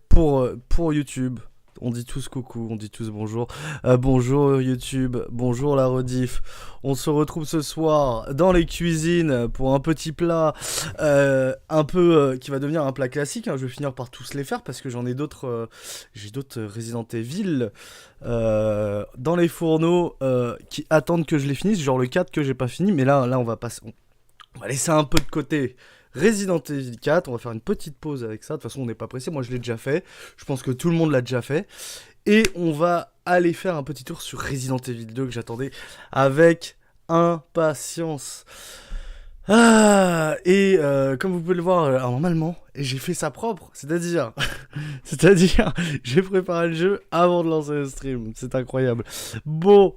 Pour YouTube. On dit tous coucou, on dit tous bonjour. Bonjour YouTube, bonjour la rediff. On se retrouve ce soir dans les cuisines pour un petit plat un peu qui va devenir un plat classique, hein. Je vais finir par tous les faire parce que j'en ai d'autres. J'ai d'autres Resident Evil dans les fourneaux qui attendent que je les finisse. Genre le 4 que j'ai pas fini, mais là on va passer. On va laisser un peu de côté Resident Evil 4, on va faire une petite pause avec ça. De toute façon, on n'est pas pressé. Moi, je l'ai déjà fait. Je pense que tout le monde l'a déjà fait. Et on va aller faire un petit tour sur Resident Evil 2 que j'attendais avec impatience. Comme vous pouvez le voir, alors normalement, j'ai fait ça propre. C'est-à-dire, j'ai préparé le jeu avant de lancer le stream. C'est incroyable. Bon.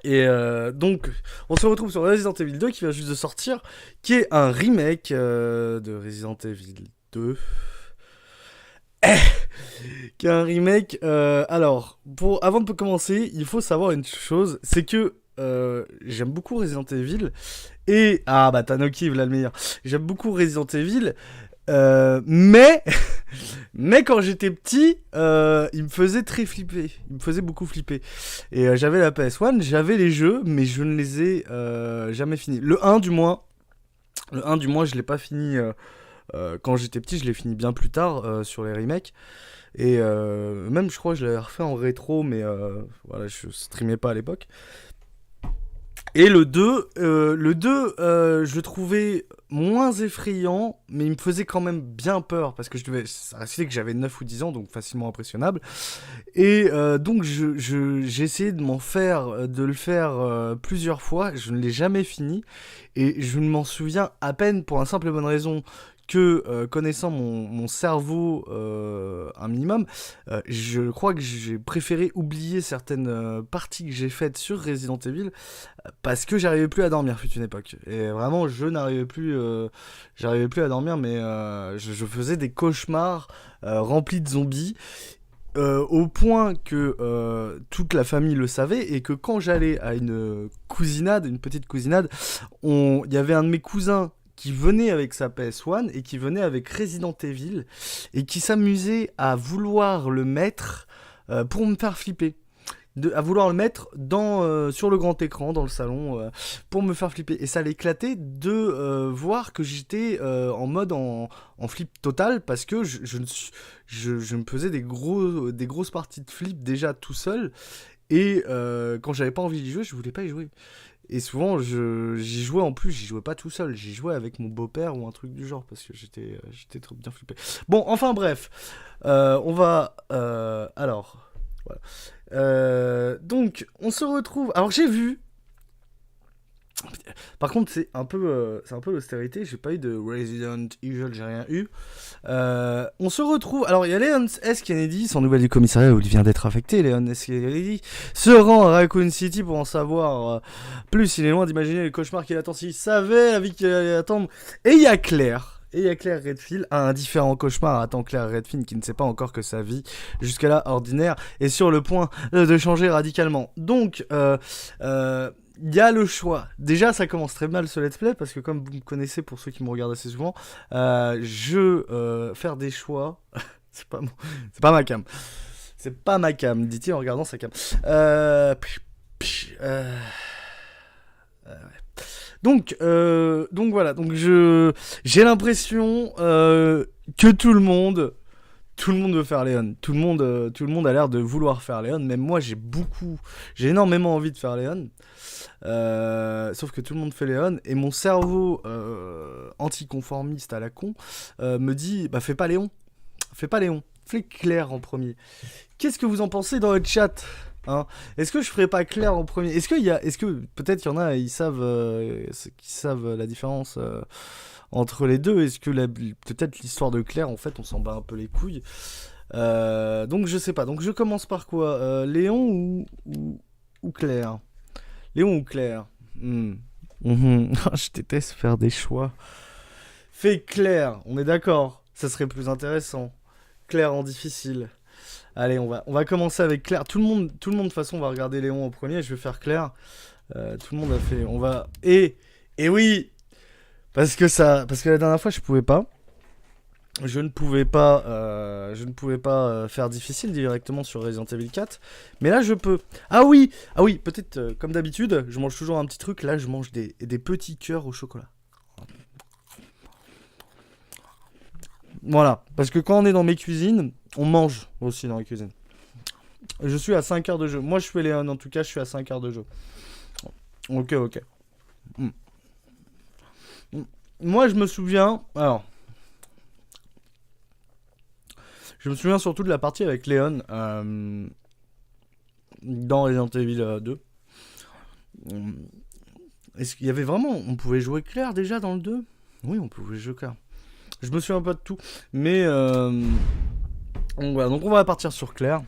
Donc, on se retrouve sur Resident Evil 2 qui vient juste de sortir, qui est un remake de Resident Evil 2. Qui est un remake. Avant de commencer, il faut savoir une chose, c'est que j'aime beaucoup Resident Evil. Bah Tanoki, voilà le meilleur. J'aime beaucoup Resident Evil. Mais mais quand j'étais petit, il me faisait très flipper. Il me faisait beaucoup flipper. Et j'avais la PS1, j'avais les jeux, mais je ne les ai jamais finis. Le 1 du moins, je l'ai pas fini quand j'étais petit, je l'ai fini bien plus tard sur les remakes. Et même, je crois que je l'avais refait en rétro, mais voilà, je streamais pas à l'époque. Et le 2, je le trouvais moins effrayant, mais il me faisait quand même bien peur, parce que ça restait que j'avais 9 ou 10 ans, donc facilement impressionnable. Et donc j'ai essayé de le faire plusieurs fois, je ne l'ai jamais fini, et je ne m'en souviens à peine pour la simple et bonne raison que connaissant mon cerveau un minimum, je crois que j'ai préféré oublier certaines parties que j'ai faites sur Resident Evil parce que j'arrivais plus à dormir fut une époque. Et vraiment, j'arrivais plus à dormir, mais je faisais des cauchemars remplis de zombies. Au point que toute la famille le savait et que quand j'allais à une petite cousinade, il y avait un de mes cousins qui venait avec sa PS1 et qui venait avec Resident Evil et qui s'amusait à vouloir le mettre pour me faire flipper. À vouloir le mettre sur le grand écran dans le salon pour me faire flipper. Et ça l'éclatait de voir que j'étais en mode en flip total parce que je me faisais des grosses parties de flip déjà tout seul. Et quand j'avais pas envie d'y jouer, je voulais pas y jouer. Et souvent, j'y jouais en plus, j'y jouais pas tout seul, j'y jouais avec mon beau-père ou un truc du genre, parce que j'étais trop bien flippé. Bon, enfin bref, on va... alors, voilà. Donc, on se retrouve... Alors, j'ai vu... Par contre, c'est un peu l'austérité, j'ai pas eu de Resident Evil, j'ai rien eu. On se retrouve... Alors, il y a Leon S. Kennedy, son nouvel du commissariat où il vient d'être affecté. Leon S. Kennedy se rend à Raccoon City pour en savoir plus. Il est loin d'imaginer les cauchemars qu'il attend s'il savait la vie qu'il allait attendre. Et il y a Claire. Redfield, un différent cauchemar attend Claire Redfield qui ne sait pas encore que sa vie, jusqu'à là ordinaire, est sur le point de changer radicalement. Donc, il y a le choix. Déjà, ça commence très mal ce let's play parce que comme vous me connaissez pour ceux qui me regardent assez souvent, faire des choix, c'est pas ma cam. C'est pas ma cam, dit-il en regardant sa cam. Ouais. Donc voilà. Donc j'ai l'impression que tout le monde veut faire Léon. Tout le monde a l'air de vouloir faire Léon. Même moi, j'ai énormément envie de faire Léon. Sauf que tout le monde fait Léon. Et mon cerveau anticonformiste à la con me dit, bah fais pas Léon. Fais Claire en premier. Qu'est-ce que vous en pensez dans le chat, hein? Est-ce que je ferais pas Claire en premier? Est-ce que peut-être qu'il y en a, qui savent la différence entre les deux? Est-ce que peut-être l'histoire de Claire, en fait, on s'en bat un peu les couilles? Donc je sais pas. Donc je commence par quoi? Léon ou Claire? Léon ou Claire? Je déteste faire des choix. Fais Claire, on est d'accord. Ça serait plus intéressant. Claire en difficile. Allez, on va commencer avec Claire. Tout le monde de toute façon va regarder Léon en premier. Je vais faire Claire. Tout le monde a fait. On va. Et oui, parce que la dernière fois je pouvais pas. je ne pouvais pas faire difficile directement sur Resident Evil 4, mais là je peux. Ah oui, peut-être comme d'habitude, je mange toujours un petit truc. Là, je mange des petits cœurs au chocolat. Voilà, parce que quand on est dans mes cuisines, on mange aussi dans les cuisines. Je suis à 5 heures de jeu. Moi, je fais Léon, en tout cas, je suis à 5 heures de jeu. Ok. Mm. Moi, je me souviens. Alors. Je me souviens surtout de la partie avec Léon dans Resident Evil 2. Est-ce qu'il y avait vraiment. On pouvait jouer Claire déjà dans le 2 ? Oui, on pouvait jouer Claire. Je me souviens pas de tout. Mais. Donc voilà, donc on va partir sur Claire.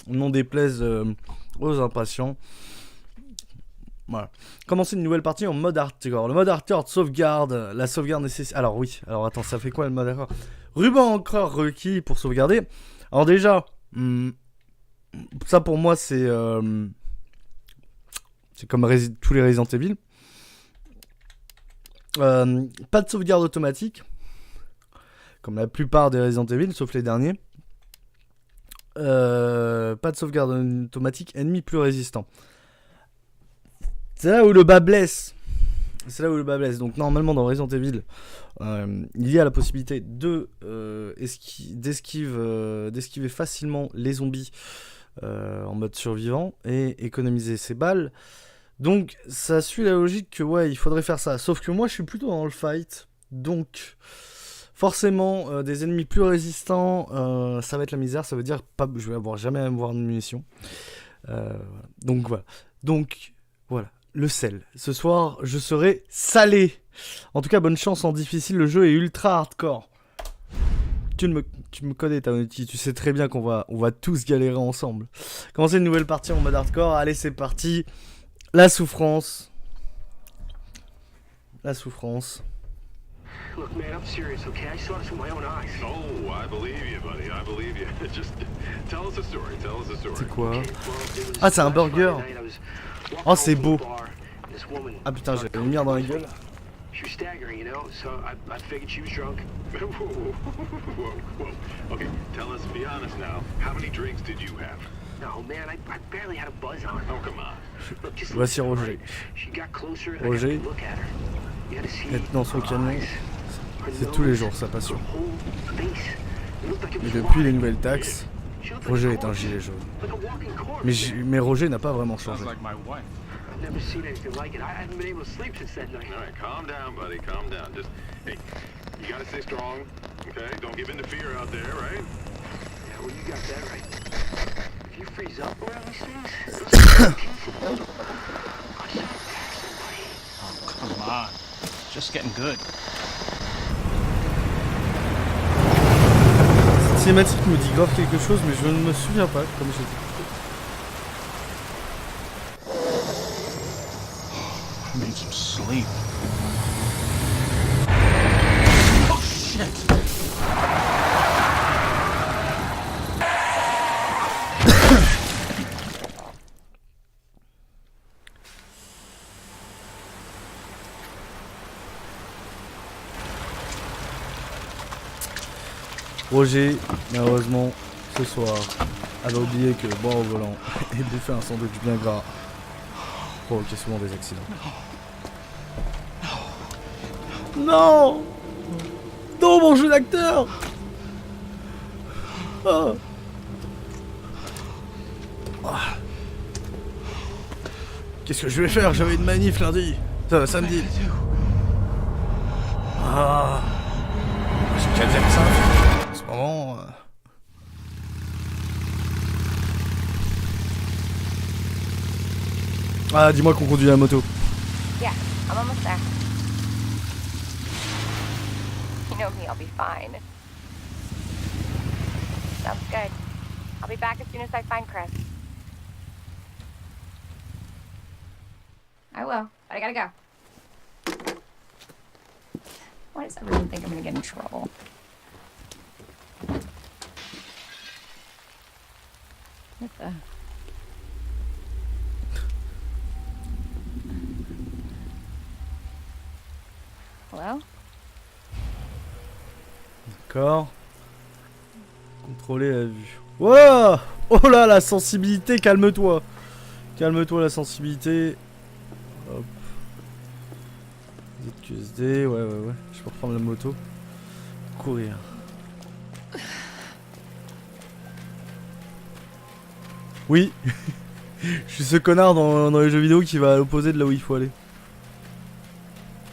Non déplaise aux impatients. Voilà. Commencer une nouvelle partie en mode hardcore. Le mode hardcore sauvegarde. La sauvegarde nécessaire. Alors oui. Alors attends, ça fait quoi le mode hardcore ? Ruban encreur requis pour sauvegarder. Alors déjà, ça pour moi c'est comme tous les Resident Evil. Pas de sauvegarde automatique, comme la plupart des Resident Evil, sauf les derniers. Pas de sauvegarde automatique, ennemi plus résistant. C'est là où le bas blesse. Donc normalement dans Resident Evil, il y a la possibilité d'esquiver facilement les zombies en mode survivant et économiser ses balles. Donc ça suit la logique que ouais, il faudrait faire ça. Sauf que moi je suis plutôt dans le fight, donc forcément des ennemis plus résistants, ça va être la misère. Ça veut dire pas, je vais jamais avoir de munitions. Donc voilà. Le sel. Ce soir, je serai salé. En tout cas, bonne chance en difficile. Le jeu est ultra hardcore. Tu me connais, Tanuki. Tu sais très bien qu'on va tous galérer ensemble. Commencer une nouvelle partie en mode hardcore. Allez, c'est parti. La souffrance. Look, man, I'm serious, okay? I saw this with my own eyes. Oh, I believe you, buddy. I believe you. Just tell us a story. C'est quoi ? Ah, c'est un burger. Oh, c'est beau. Ah putain, j'ai la lumière dans la gueule. She was staggering, you know, so I figured she was drunk. Whoa. Okay, tell us, be honest now. How many drinks did you have? No, man, I barely had a buzz on her. Oh, come on. Look, just Voici listen, Roger. right? She got closer and Roger. I got to look at her. You had to see Être dans son her camion, eyes, her c'est tous les nose, jours sa passion. her whole face. It looked like it Et was depuis les alive. nouvelles taxes, She looked like Roger a est un corpse, gilet jaune. like a walking corpse. Mais Roger n'a pas vraiment changé. Sounds like my wife. I've never seen anything like it. I haven't been able to sleep since that night. All right, calm down, buddy. Calm down. Just, hey, you gotta stay strong, okay? Don't give in to fear out there, right? Yeah, well, you got that right. If you freeze up around these things, those Oh, come on. Just getting good. Cette cinématique me dit grave quelque chose, mais je ne me souviens pas, comme j'ai dit. I need some sleep. Oh, shit! Roger, malheureusement, ce soir, avait oublié que boire au volant et bouffer un sandwich bien gras provoquait souvent des accidents. Non! Non, mon jeu d'acteur! Ah. Ah. Qu'est-ce que je vais faire? J'avais une manif lundi. Samedi. Ah. J'ai qu'à dire ça. En ce moment. Ah, dis-moi qu'on conduit la moto. Yeah, I'm almost there. You know me, I'll be fine. Sounds good. I'll be back as soon as I find Chris. I will, but I gotta go. Why does everyone think I'm gonna get in trouble? What the? Hello? D'accord. Contrôler la vue. Voilà. Oh là, la sensibilité, calme-toi. Calme-toi, la sensibilité. Hop. ZQSD, ouais. Je peux reprendre la moto. Courir. Oui. Je suis ce connard dans les jeux vidéo qui va à l'opposé de là où il faut aller.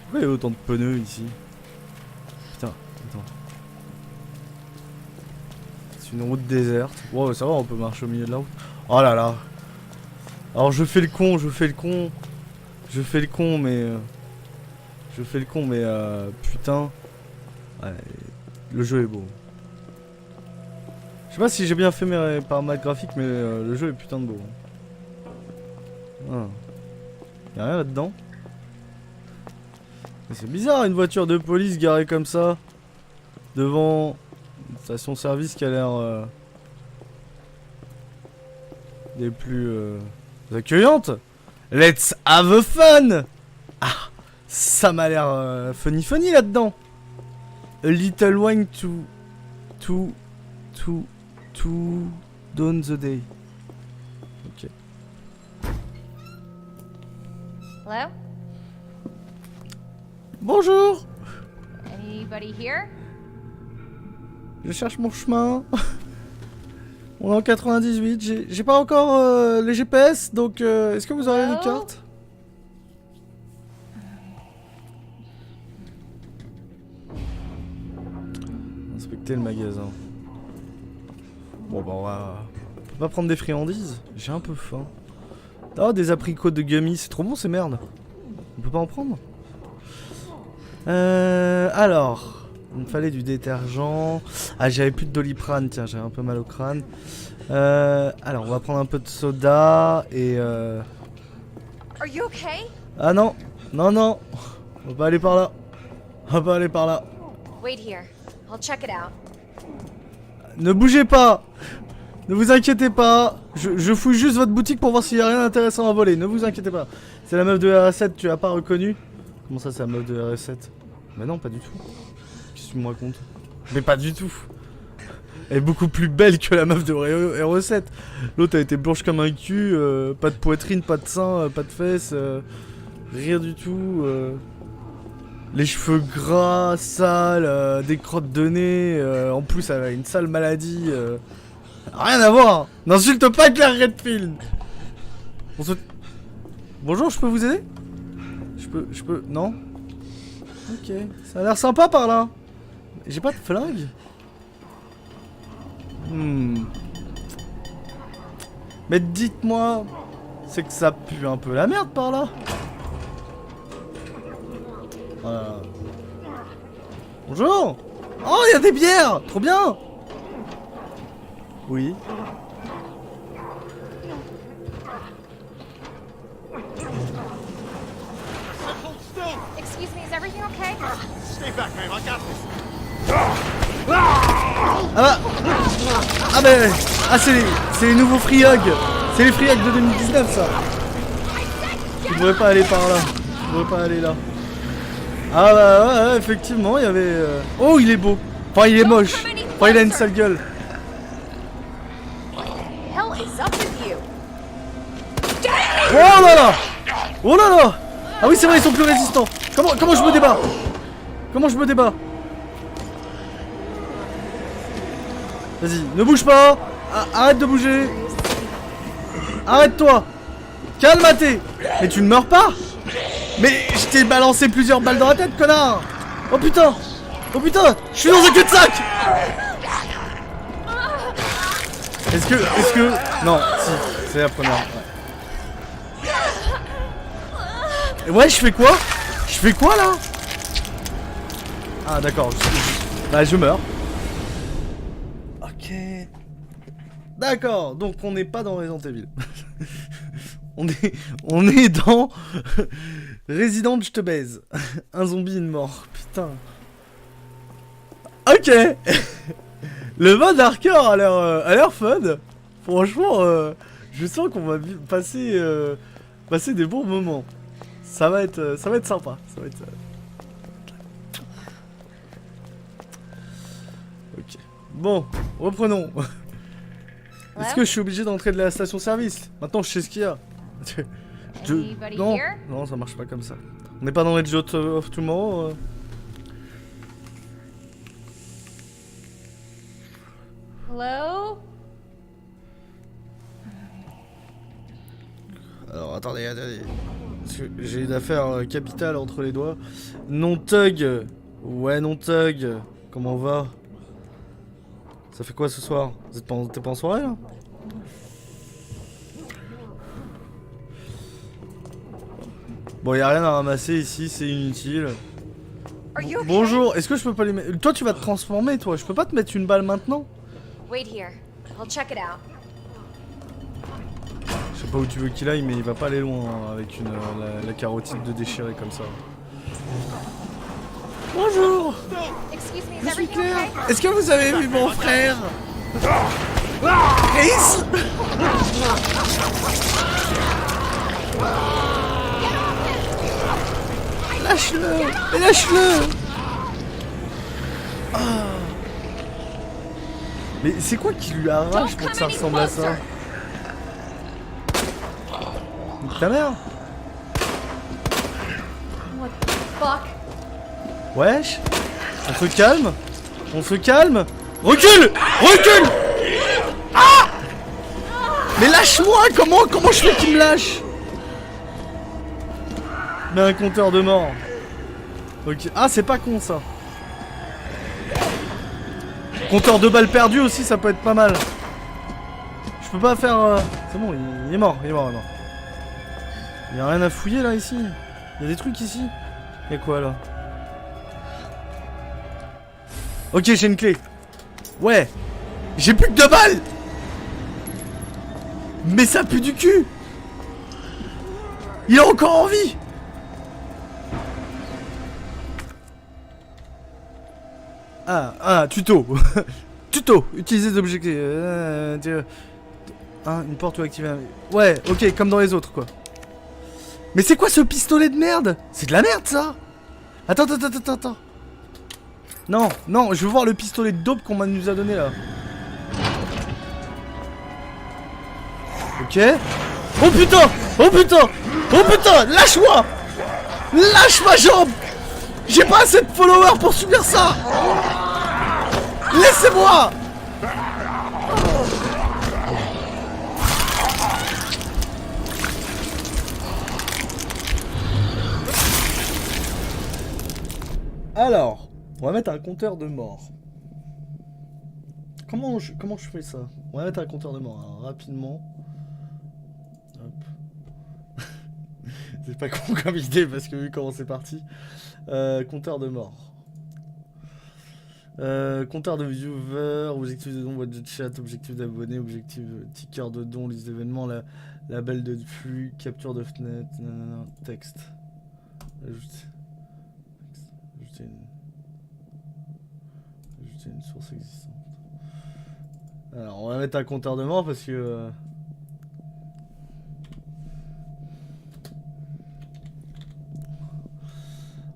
Pourquoi il y a autant de pneus ici? Putain, attends. C'est une route déserte. Wow, ça va, on peut marcher au milieu de la route. Oh là là. Alors je fais le con, mais putain. Ouais, le jeu est beau. Je sais pas si j'ai bien fait mes paramètres graphiques, mais le jeu est putain de beau. Ah. Y'a rien là-dedans. C'est bizarre, une voiture de police garée comme ça devant une station-service qui a l'air des plus accueillantes. Let's have a fun. Ah, ça m'a l'air funny là-dedans. A little wine to dawn the day. Ok. Hello? Bonjour. Anybody here? Je cherche mon chemin. On est en 98. J'ai pas encore les GPS, donc est-ce que vous aurez une carte? Inspecter le magasin. Bon bah on peut pas prendre des friandises. J'ai un peu faim. Oh, des apricots de gummy, c'est trop bon ces merdes. On peut pas en prendre? Alors, il me fallait du détergent. Ah, j'avais plus de Doliprane, tiens, j'avais un peu mal au crâne. Alors, on va prendre un peu de soda et Are you okay? Ah non, non. On va pas aller par là. Wait here. I'll check it out. Ne bougez pas. Ne vous inquiétez pas. Je fouille juste votre boutique pour voir s'il y a rien d'intéressant à voler. Ne vous inquiétez pas. C'est la meuf de RS7, tu l'as pas reconnue? Comment ça, c'est la meuf de RS7? Mais non, pas du tout. Qu'est-ce que tu me racontes? Mais pas du tout. Elle est beaucoup plus belle que la meuf de RE7. L'autre a été blanche comme un cul, pas de poitrine, pas de sein, pas de fesses, rien du tout. Les cheveux gras, sales, des crottes de nez, en plus elle a une sale maladie. Rien à voir. N'insulte pas Claire Redfield. Bonjour, je peux vous aider? Je peux... Non? Ok, ça a l'air sympa par là. J'ai pas de flingue. Mais dites-moi, c'est que ça pue un peu la merde par là. Voilà. Bonjour. Oh, il y a des bières. Trop bien. Oui. Excuse me, is everything okay? Stay back, man. I got this. Ah ben... Ah c'est les nouveaux free hugs. C'est les free hugs de 2019 ça. Tu devrais pas aller par là. Tu devrais pas aller là. Ah bah ouais, effectivement il y avait... Oh il est beau. Enfin il est moche. Enfin il a une sale gueule. Hell is up with you? Oh là là. Oh là là. Ah oui c'est vrai ils sont plus résistants. Comment je me débat? Comment je me débat? Vas-y, ne bouge pas. Arrête de bouger. Arrête-toi. Calme-toi. Mais tu ne meurs pas. Mais je t'ai balancé plusieurs balles dans la tête, connard. Oh putain. Oh putain. Je suis dans un cul-de-sac. Est-ce que... Non, si. C'est la première. Ouais, je fais quoi? Je fais quoi là? Ah d'accord. Bah je meurs. Ok. D'accord, donc on n'est pas dans Resident Evil. on est dans Resident je te baise. Un zombie, une mort. Putain. Ok. Le mode hardcore a l'air fun. Franchement, je sens qu'on va passer des bons moments. Ça va être sympa. Ça va être... Bon, reprenons. Est-ce Hello? que je suis obligé d'entrer de la station-service? Maintenant, je sais ce qu'il y a. Anybody Non, here? non, ça marche pas comme ça. On n'est pas dans Edge of Tomorrow. Hello? Alors, attendez. Parce que j'ai une affaire capitale entre les doigts. Non Tug. Ouais, non Tug. Comment on va? Ça fait quoi ce soir? T'es pas en soirée là? Bon, y'a rien à ramasser ici, c'est inutile. Are you okay? Bonjour, est-ce que je peux pas les mettre? Toi, tu vas te transformer, toi. Je peux pas te mettre une balle maintenant? Wait here. I'll check it out. Je sais pas où tu veux qu'il aille, mais il va pas aller loin hein, avec la carotide de déchirée comme ça. Bonjour! Excuse me, is Je suis everything Claire. okay? Est-ce que vous avez vu mon frère? Chris? Lâche-le! Lâche-le! Ah. Mais c'est quoi qui lui arrache pour que ça ressemble à ça? Ta mère? What the fuck? Wesh? On se calme? On se calme? Recule! Recule! Ah! Mais lâche-moi! Comment je fais qu'il me lâche? Mais un compteur de mort. Ok. Ah, c'est pas con ça. Compteur de balles perdues aussi, ça peut être pas mal. Je peux pas faire. C'est bon, il est mort, il est mort, il est mort. Il y a rien à fouiller là ici. Il y a des trucs ici. Y'a quoi là? Ok, j'ai une clé. Ouais. J'ai plus que 2 balles. Mais ça pue du cul. Il est encore en vie. Tuto. Tuto. Utiliser des objectifs. Une porte ou activer un... Ouais, ok, comme dans les autres, quoi. Mais c'est quoi ce pistolet de merde? C'est de la merde, ça. Attends. Non, je veux voir le pistolet de dope qu'on nous a donné, là. Ok. Oh putain, lâche-moi. Lâche ma jambe. J'ai pas assez de followers pour subir ça. Laissez-moi. Alors, on va mettre un compteur de mort. Comment je fais ça? On va mettre un compteur de mort, alors, rapidement. Hop. C'est pas con comme idée parce que vu comment c'est parti. Compteur de mort. Compteur de viewers, objectif de dons, boîte de chat, objectif d'abonnés, objectif ticker de dons, liste d'événements, label de flux, capture de fenêtre, texte. Ajouter une source existante. Alors on va mettre un compteur de mort parce que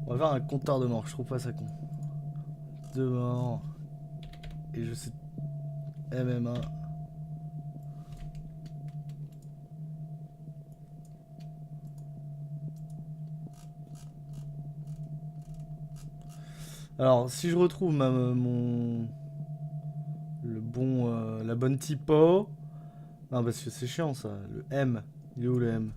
on va faire un compteur de mort, je trouve pas ça con. De mort. Et je sais MMA. Alors, si je retrouve la bonne typo. Non, parce que c'est chiant ça. Le M. Il est où le M?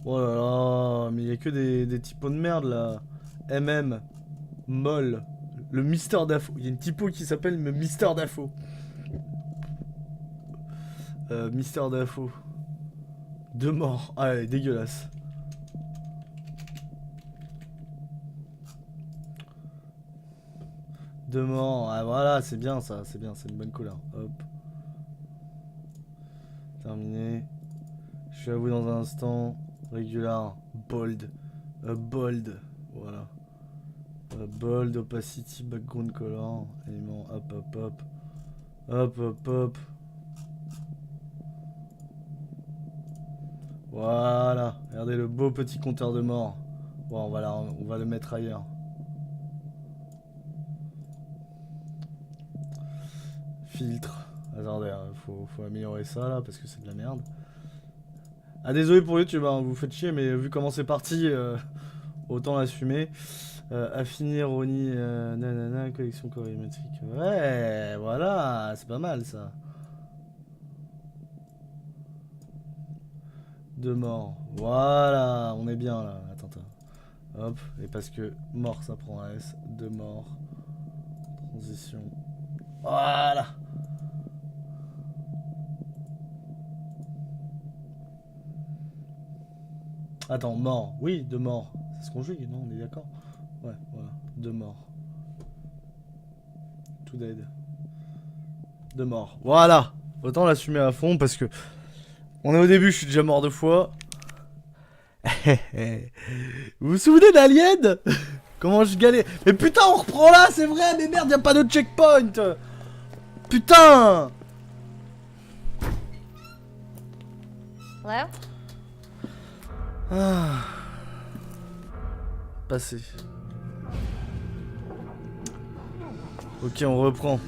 Oh là là, mais il y a que des typos de merde là. MM. Moll. Le Mister Dafo. Il y a une typo qui s'appelle le Mister Dafo. Mister Dafo. 2 morts. Ah, elle est dégueulasse. De mort, ah, voilà, c'est bien ça, c'est bien, c'est une bonne couleur. Hop. Terminé. Je suis à vous dans un instant. Regular, bold. Bold, voilà. Bold, opacity, background color. Élément, hop, hop, hop. Hop, hop, hop. Voilà. Regardez le beau petit compteur de mort. Bon, on va le mettre ailleurs. Filtre. Attendez, hein, faut améliorer ça là parce que c'est de la merde. Ah désolé pour YouTube, hein, vous faites chier mais vu comment c'est parti, autant l'assumer. Affiner, Ronnie, nanana, collection colorimétrique. Ouais, voilà, c'est pas mal ça. 2 morts. Voilà, on est bien là. Attends. Hop, et parce que mort ça prend un S. 2 morts. Transition. Voilà. Attends, mort. Oui, 2 morts. C'est ce qu'on joue, non? On est d'accord? Ouais, voilà. 2 morts. Tout dead. 2 morts. Voilà. Autant l'assumer à fond parce que on est au début, je suis déjà mort 2 fois. Vous vous souvenez d'Alien? Comment je galère? Mais putain, on reprend là, c'est vrai, mais merde, y'a pas de checkpoint. Putain. Hello? Ah. Passé. Ok, on reprend.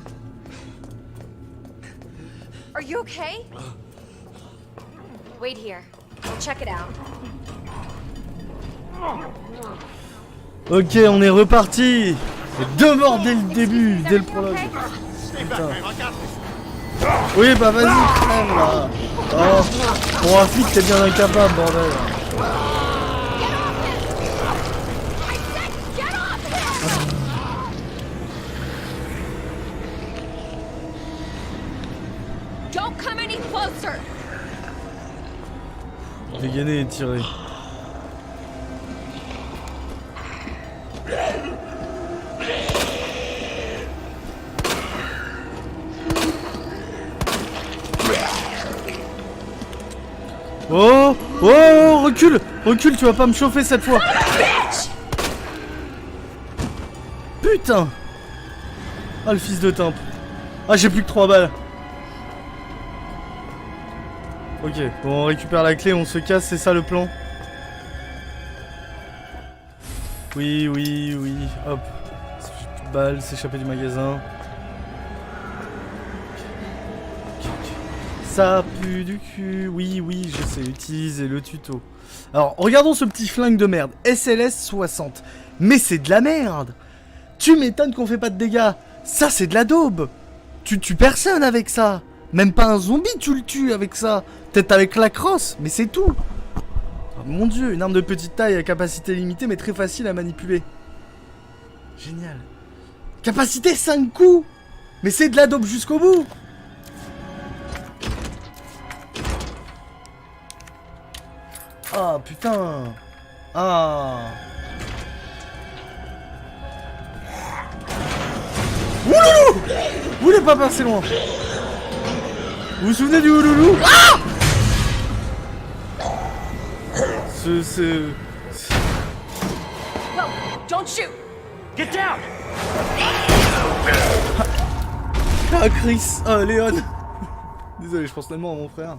Are you okay? Wait here. I'll check it out. Ok, on est reparti. C'est 2 morts dès le début, dès le prologue. Putain. Oui, bah vas-y, crème là. Oh, pour un flic, t'es bien incapable, bordel. Don't come any closer. Dégainer et tirer. Oh, oh, recule, recule, tu vas pas me chauffer cette fois. Putain. Ah, le fils de timpe. Ah, j'ai plus que 3 balles. Ok, bon, on récupère la clé, on se casse, c'est ça le plan? Oui, oui, oui, hop. Balle, s'échapper du magasin. Ça pue du cul. Oui, oui, je sais utiliser le tuto. Alors, regardons ce petit flingue de merde. SLS 60. Mais c'est de la merde. Tu m'étonnes qu'on fait pas de dégâts. Ça, c'est de la daube. Tu tues personne avec ça. Même pas un zombie, tu le tues avec ça. Peut-être avec la crosse, mais c'est tout. Oh, mon dieu, une arme de petite taille à capacité limitée, mais très facile à manipuler. Génial. Capacité 5 coups. Mais c'est de la daube jusqu'au bout. Ah putain. Ah. Ouloulou. Vous voulez pas passer loin. Vous vous souvenez du ouloulou? Ah. Whoa, don't shoot. Get down! Ah Chris. Ah Léon. Désolé, je pense tellement à mon frère.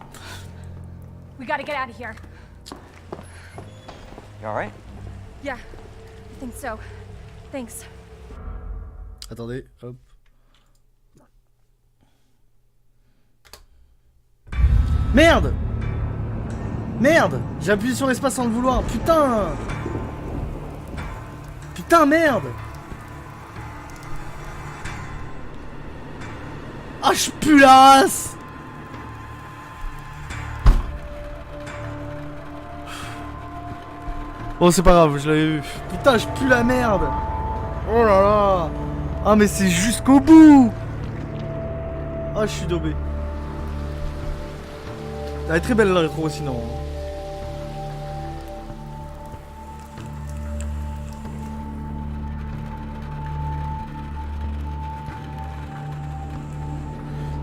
We gotta get out of here. You alright? Yeah, I think so. Thanks. Attendez, hop. Merde. Merde. J'ai appuyé sur l'espace sans le vouloir. Putain. Putain, merde. Ah, je pue la race. Oh, c'est pas grave, je l'avais vu. Putain, je pue la merde. Oh là là. Ah, mais c'est jusqu'au bout. Ah, je suis daubé. Elle est très belle la rétro sinon.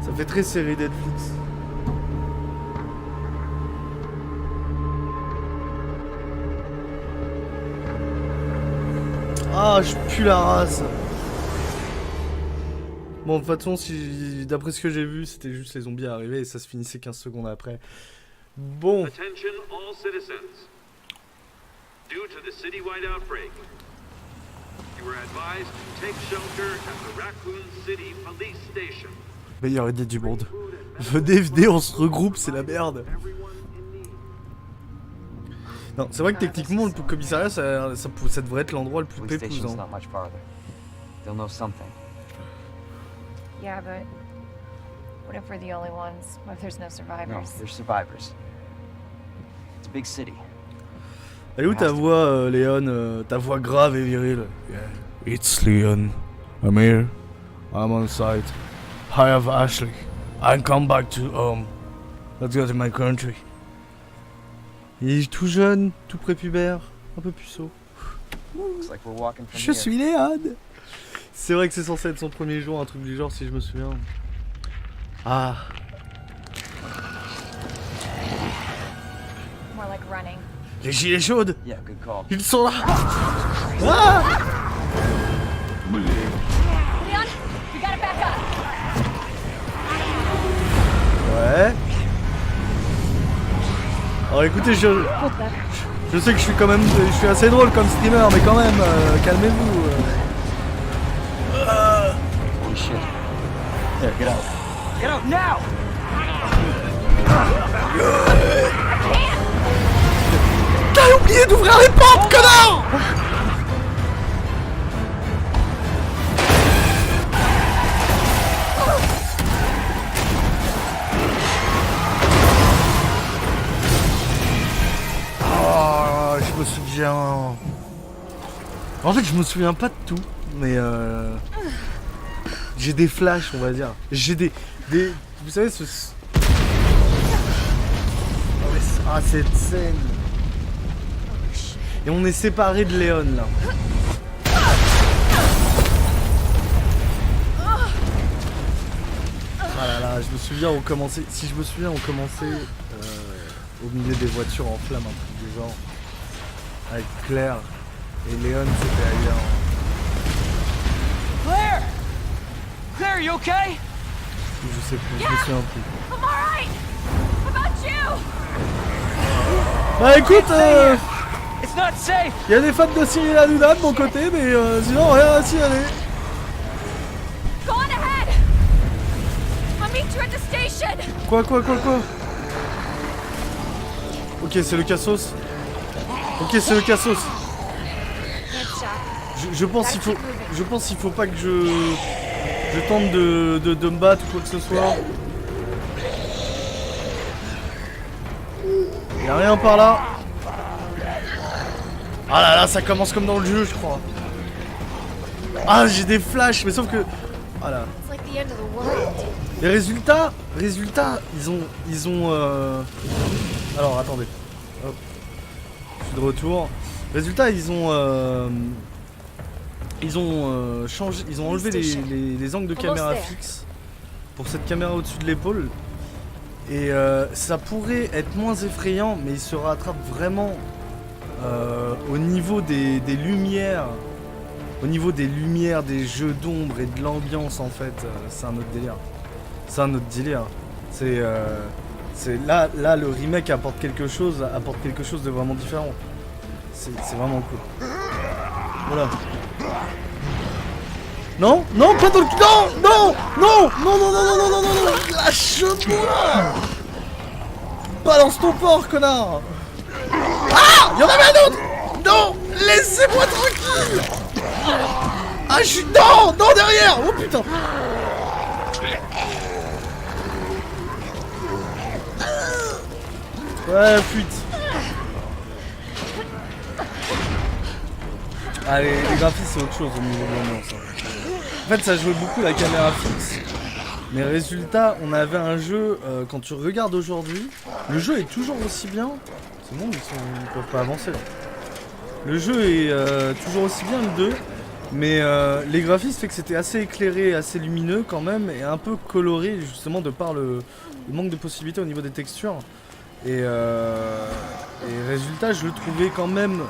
Ça fait très série Netflix. Ah, je pue la race. Bon, de toute façon, si, d'après ce que j'ai vu, c'était juste les zombies arrivés et ça se finissait 15 secondes après. Bon. Attention all citizens. Due to the citywide outbreak, you are advised to take shelter at the Raccoon City Police Station. Meilleure idée du monde. Venez, on se regroupe, c'est la merde. Non, c'est vrai que techniquement, le commissariat, ça devrait être l'endroit le plus Police station's pépousant. not much farther. They'll know something. Yeah, but what if we're the only ones? What if there's no No, survivors? they're survivors. It's a big city. Elle est où ta voix, Léon, ta voix grave et virile? Yeah. It's Leon. I'm here. I'm on site. I have Ashley. I come back to home. Let's go to my country. Il est tout jeune, tout prépubère, un peu puceau. Looks like we're walking from Je here. suis Léon. C'est vrai que c'est censé être son premier jour, un truc du genre, si je me souviens. Ah. More like running. Les gilets jaunes, Yeah, good call. ils sont là. Ah. Leon, we gotta back up. Ouais. Alors écoutez, je sais que je suis assez drôle comme streamer, mais quand même, calmez-vous. Holy shit. There, get out. Get out now! T'as oublié d'ouvrir les portes, connard! Oh, je me souviens. En fait, je me souviens pas de tout, mais j'ai des flashs, on va dire. J'ai des... Vous savez, ce... Ah, cette scène. Et on est séparés de Léon, là. Ah là là, je me souviens, on commençait... Si je me souviens, on commençait au milieu des voitures en flammes, un truc du genre. Avec Claire. Et Léon, c'était ailleurs. Claire! Claire, you okay? Je sais plus, je me souviens plus. I'm alright. How about you? Bah écoute, It's not safe! y a des fans de Cyril Hanouna de mon côté, mais sinon rien à signaler. Go on ahead. I'll meet you at the station. Quoi? Ok, c'est le cassos. Ok, c'est le cassos. Je pense qu'il faut pas que je tente de me battre ou quoi que ce soit. Y'a rien par là. Ah là là, ça commence comme dans le jeu, je crois. Ah, j'ai des flashs, mais sauf que... Voilà. It's like the end of the world. Les résultats, ils ont Alors, attendez. Hop. Je suis de retour. Résultats, ils ont changé, ils ont enlevé les angles de caméra fixes pour cette caméra au-dessus de l'épaule. Et ça pourrait être moins effrayant, mais il se rattrape vraiment au niveau des lumières. Au niveau des lumières, des jeux d'ombre et de l'ambiance, en fait, c'est un autre délire. C'est un autre délire. C'est là, le remake apporte quelque chose de vraiment différent. C'est vraiment cool. Voilà. Non, pas dans le... Non, lâche-moi. Balance ton porc, connard. Ah, y'en avait un autre. Non, laissez-moi tranquille. Ah, je suis... Non, derrière. Oh putain. Ouais, fuite. Ah, les graphismes, c'est autre chose au niveau de l'ambiance. En fait, ça jouait beaucoup la caméra fixe. Mais résultat, on avait un jeu, quand tu regardes aujourd'hui, le jeu est toujours aussi bien. C'est bon, ils peuvent pas avancer là. Le jeu est toujours aussi bien, le 2. Mais les graphismes fait que c'était assez éclairé, assez lumineux quand même, et un peu coloré justement de par le manque de possibilités au niveau des textures. Et résultat, je le trouvais quand même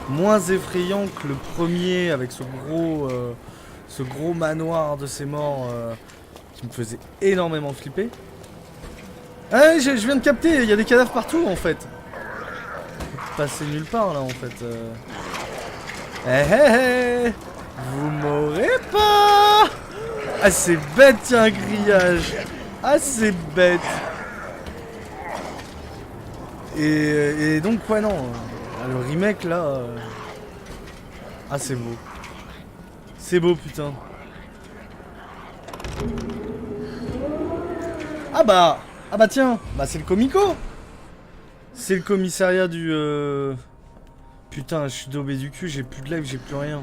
moins effrayant que le premier, avec ce gros manoir de ces morts qui me faisait énormément flipper. Ah, je viens de capter, il y a des cadavres partout en fait. Passer nulle part là en fait. Vous m'aurez pas. Ah, c'est bête, tiens, un grillage. Ah, c'est bête. Et donc, ouais, non. Le remake, là... Ah, c'est beau. C'est beau, putain. Ah bah tiens. Bah, c'est le Comico. C'est le commissariat du... Putain, je suis daubé du cul, j'ai plus de live, j'ai plus rien.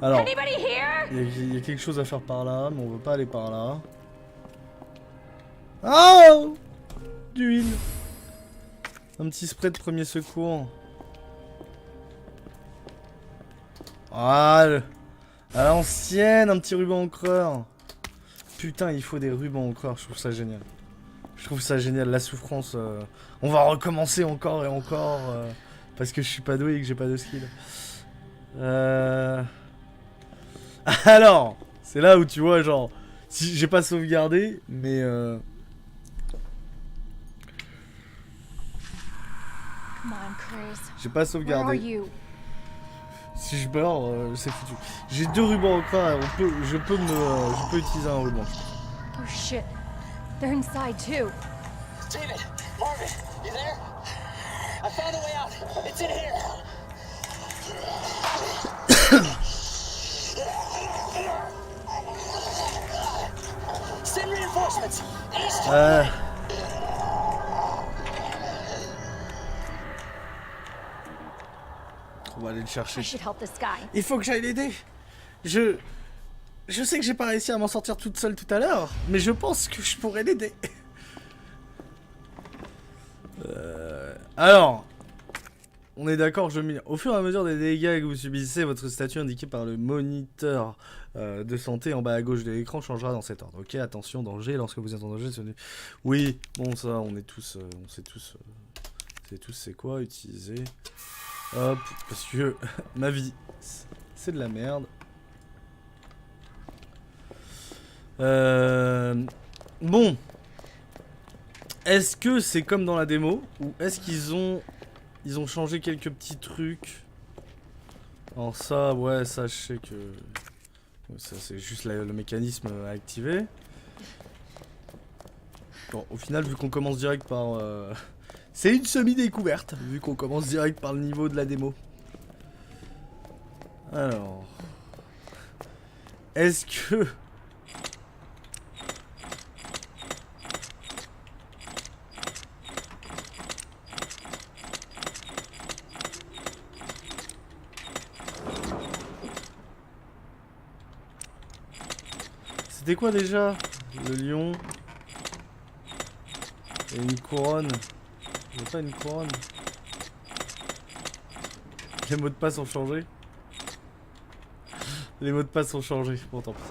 Alors, Anybody here? il y a quelque chose à faire par là, mais on veut pas aller par là. Oh! D'huile. Un petit spray de premier secours. Ah, à l'ancienne, un petit ruban encreur. Putain, il faut des rubans encreur, je trouve ça génial. Je trouve ça génial, la souffrance. On va recommencer encore et encore. Parce que je suis pas doué et que j'ai pas de skill. Alors, c'est là où tu vois, genre, si j'ai pas sauvegardé, mais Come on, Cruz. j'ai pas Where are sauvegardé. you? Si je meurs, c'est foutu. J'ai 2 rubans encreur, je peux utiliser un ruban. Oh shit. They're inside too. David, Marvin, you there? I found a way out. It's in here. Send reinforcements. East. On va aller le I chercher. should help this guy. Il faut que j'aille l'aider. Je sais que j'ai pas réussi à m'en sortir toute seule tout à l'heure, mais je pense que je pourrais l'aider. Alors, on est d'accord, au fur et à mesure des dégâts que vous subissez, votre statut indiqué par le moniteur de santé en bas à gauche de l'écran changera dans cet ordre. Ok, attention, danger, lorsque vous êtes en danger, oui, bon ça, on sait tous c'est quoi utiliser. Hop, parce que ma vie, c'est de la merde. Bon. Est-ce que c'est comme dans la démo ou est-ce qu'ils ont changé quelques petits trucs? Alors ça, ouais, ça je sais que ça c'est juste le mécanisme à activer. Bon, au final, vu qu'on commence direct par c'est une semi-découverte, vu qu'on commence direct par le niveau de la démo. Alors, est-ce que c'était quoi déjà? Le lion et une couronne. Il n'y a pas une couronne. Les mots de passe ont changé. Les mots de passe ont changé. Bon, tant pis.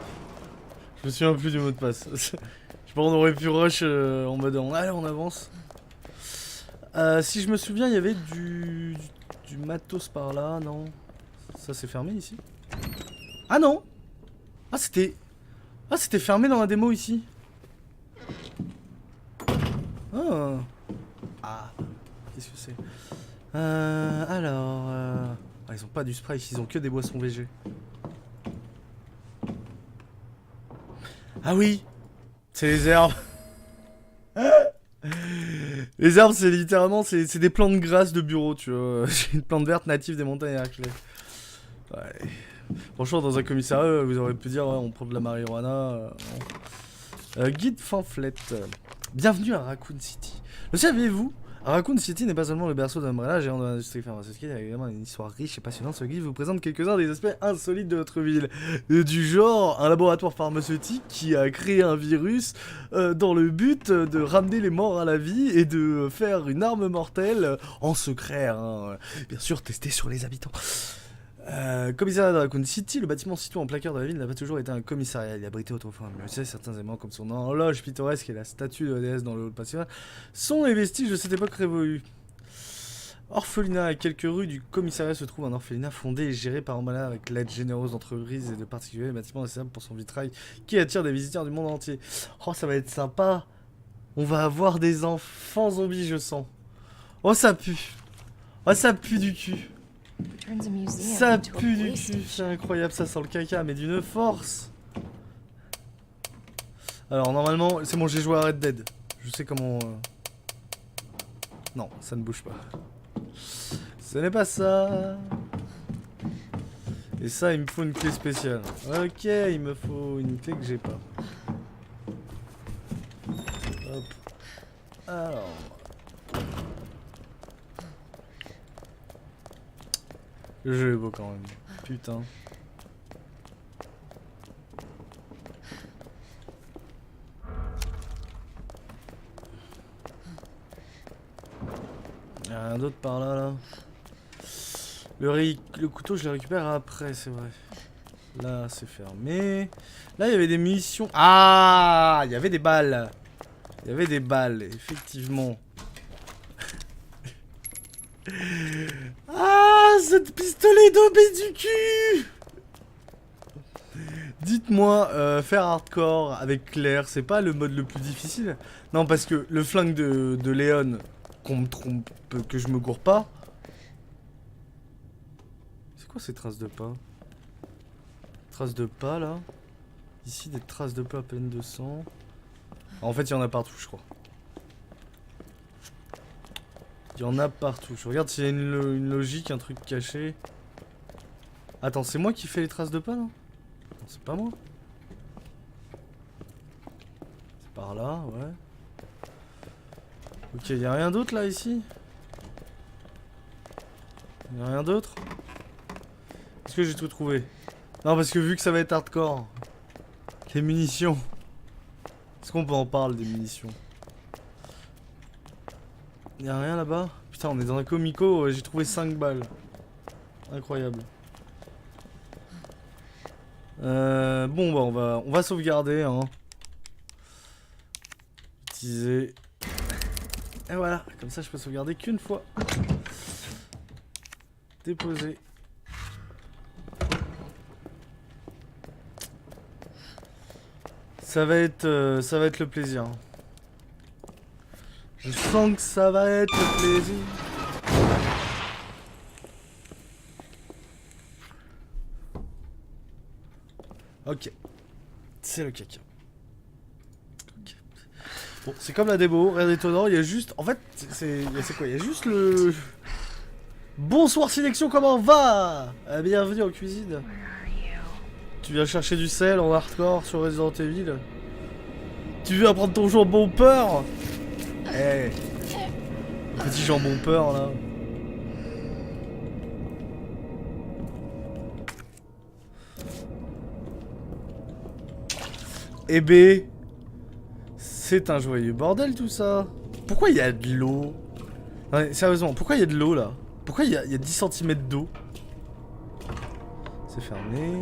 Je me souviens plus du mot de passe. Je sais pas, on aurait pu rush en mode allez, on avance. Si je me souviens, il y avait du matos par là, non? Ça c'est fermé ici? Ah non! Ah c'était fermé dans la démo ici. Ah. Ah. Qu'est-ce que c'est? Alors... Ah, ils ont pas du spray, ils ont que des boissons VG. Ah oui! C'est les herbes. Les herbes, c'est littéralement... C'est des plantes grasses de bureau, tu vois. J'ai une plante verte native des montagnes Heraclès. Ouais... Franchement, dans un commissariat, vous auriez pu dire, ouais, on prend de la marijuana. Guide pamphlet. Bienvenue à Raccoon City. Le saviez-vous? Raccoon City n'est pas seulement le berceau d'Umbrella, géant de l'industrie pharmaceutique, il y a également une histoire riche et passionnante. Ce guide vous présente quelques-uns des aspects insolites de notre ville. Du genre, un laboratoire pharmaceutique qui a créé un virus dans le but de ramener les morts à la vie et de faire une arme mortelle en secret, hein. Bien sûr, testé sur les habitants. Commissariat de Raccoon City, le bâtiment situé en plein cœur de la ville n'a pas toujours été un commissariat. Il abritait autrefois un musée. Certains éléments comme son horloge pittoresque et la statue de la déesse dans le hall principal sont les vestiges de cette époque révolue. Orphelinat, à quelques rues du commissariat se trouve un orphelinat fondé et géré par Umbrella avec l'aide généreuse d'entreprises et de particuliers. Le bâtiment est célèbre pour son vitrail qui attire des visiteurs du monde entier. Oh, ça va être sympa. On va avoir des enfants zombies, je sens. Oh, ça pue. Oh, ça pue du cul. Turns a museum Ça into a pue du police cul, station. c'est incroyable, ça sent le caca, mais d'une force. Alors normalement, c'est bon, j'ai joué à Red Dead. Je sais comment... Non, ça ne bouge pas. Ce n'est pas ça. Et ça, il me faut une clé spéciale. Ok, il me faut une clé que j'ai pas. Hop. Alors... Le jeu est beau quand même. Putain. Y'a rien d'autre par là, là. Le couteau, je le récupère après, c'est vrai. Là, c'est fermé. Là, il y avait des munitions. Ah, il y avait des balles. Il y avait des balles, effectivement. Ah, cette pistolet daubé du cul. Dites-moi, faire hardcore avec Claire, c'est pas le mode le plus difficile? Non, parce que le flingue de Léon, qu'on me trompe, que je me gourre pas. C'est quoi ces traces de pas? Traces de pas là? Ici, des traces de pas pleines de sang. En fait, il y en a partout, je crois. Il y en a partout. Je regarde s'il y a une logique, un truc caché. Attends, c'est moi qui fais les traces de pas, non? Non, c'est pas moi. C'est par là, ouais. Ok, y a rien d'autre là, ici? Y a rien d'autre? Est-ce que j'ai tout trouvé? Non, parce que vu que ça va être hardcore. Les munitions. Est-ce qu'on peut en parler des munitions? Y'a rien là-bas? Putain, on est dans un comico, j'ai trouvé 5 balles. Incroyable. Bon bah on va sauvegarder hein. Utiliser. Et voilà, comme ça je peux sauvegarder qu'une fois. Déposer. Ça va être le plaisir. Je sens que ça va être le plaisir. Ok. C'est le caca. Okay. Bon, c'est comme la démo, rien d'étonnant, il y a juste... En fait, c'est quoi? Il y a juste le... Bonsoir Sélection, comment va? Bienvenue en cuisine. Tu viens chercher du sel en hardcore sur Resident Evil? Tu veux apprendre ton jambon peur? Eh, petit jambon peur là. Eh bé, c'est un joyeux bordel tout ça. Pourquoi il y a de l'eau? Sérieusement, pourquoi il y a de l'eau là? Pourquoi il y a 10 cm d'eau? C'est fermé.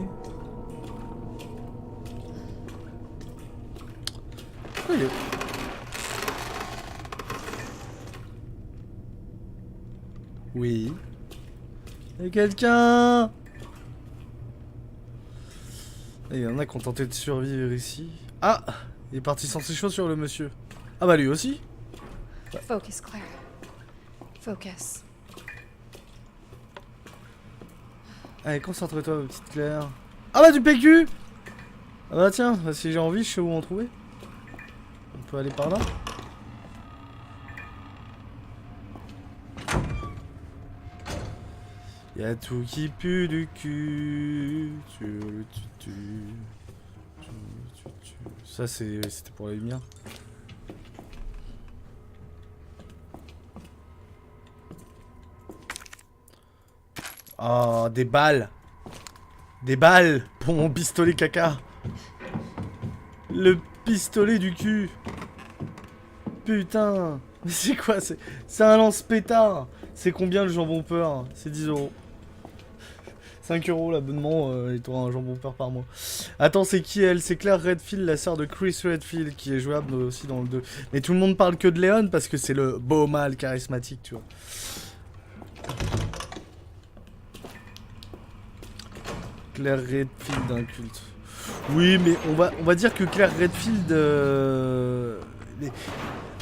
Pourquoi il y a... Oui. Il y a quelqu'un. Il y en a qui ont tenté de survivre ici. Ah, il est parti sans ses choses sur le monsieur. Ah bah lui aussi. Focus, Claire. Focus. Allez, concentre-toi, petite Claire. Ah bah du PQ. Ah bah tiens, si j'ai envie, je sais où en trouver. On peut aller par là. Y'a tout qui pue du cul. Ça c'était pour la lumière. Oh, des balles. Des balles pour mon pistolet caca. Le pistolet du cul. Putain. Mais c'est quoi? C'est un lance-pétard. C'est combien le jambon peur? C'est 10 €. 5 € l'abonnement et t'auras un jambon peur par mois. Attends, c'est qui elle? C'est Claire Redfield, la sœur de Chris Redfield, qui est jouable aussi dans le 2. Mais tout le monde parle que de Léon parce que c'est le beau mâle charismatique, tu vois. Claire Redfield, un culte. Oui, mais on va dire que Claire Redfield...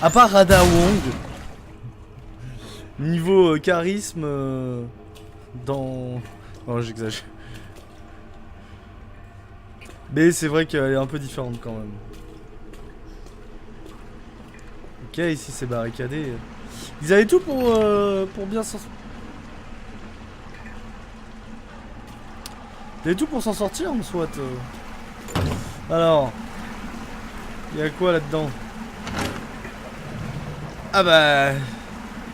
à part Ada Wong... Niveau charisme... dans... Non, j'exagère. Mais c'est vrai qu'elle est un peu différente quand même. Ok, ici c'est barricadé. Ils avaient tout pour bien s'en... Ils avaient tout pour s'en sortir, en soit. Alors... Il y a quoi là-dedans? Ah bah...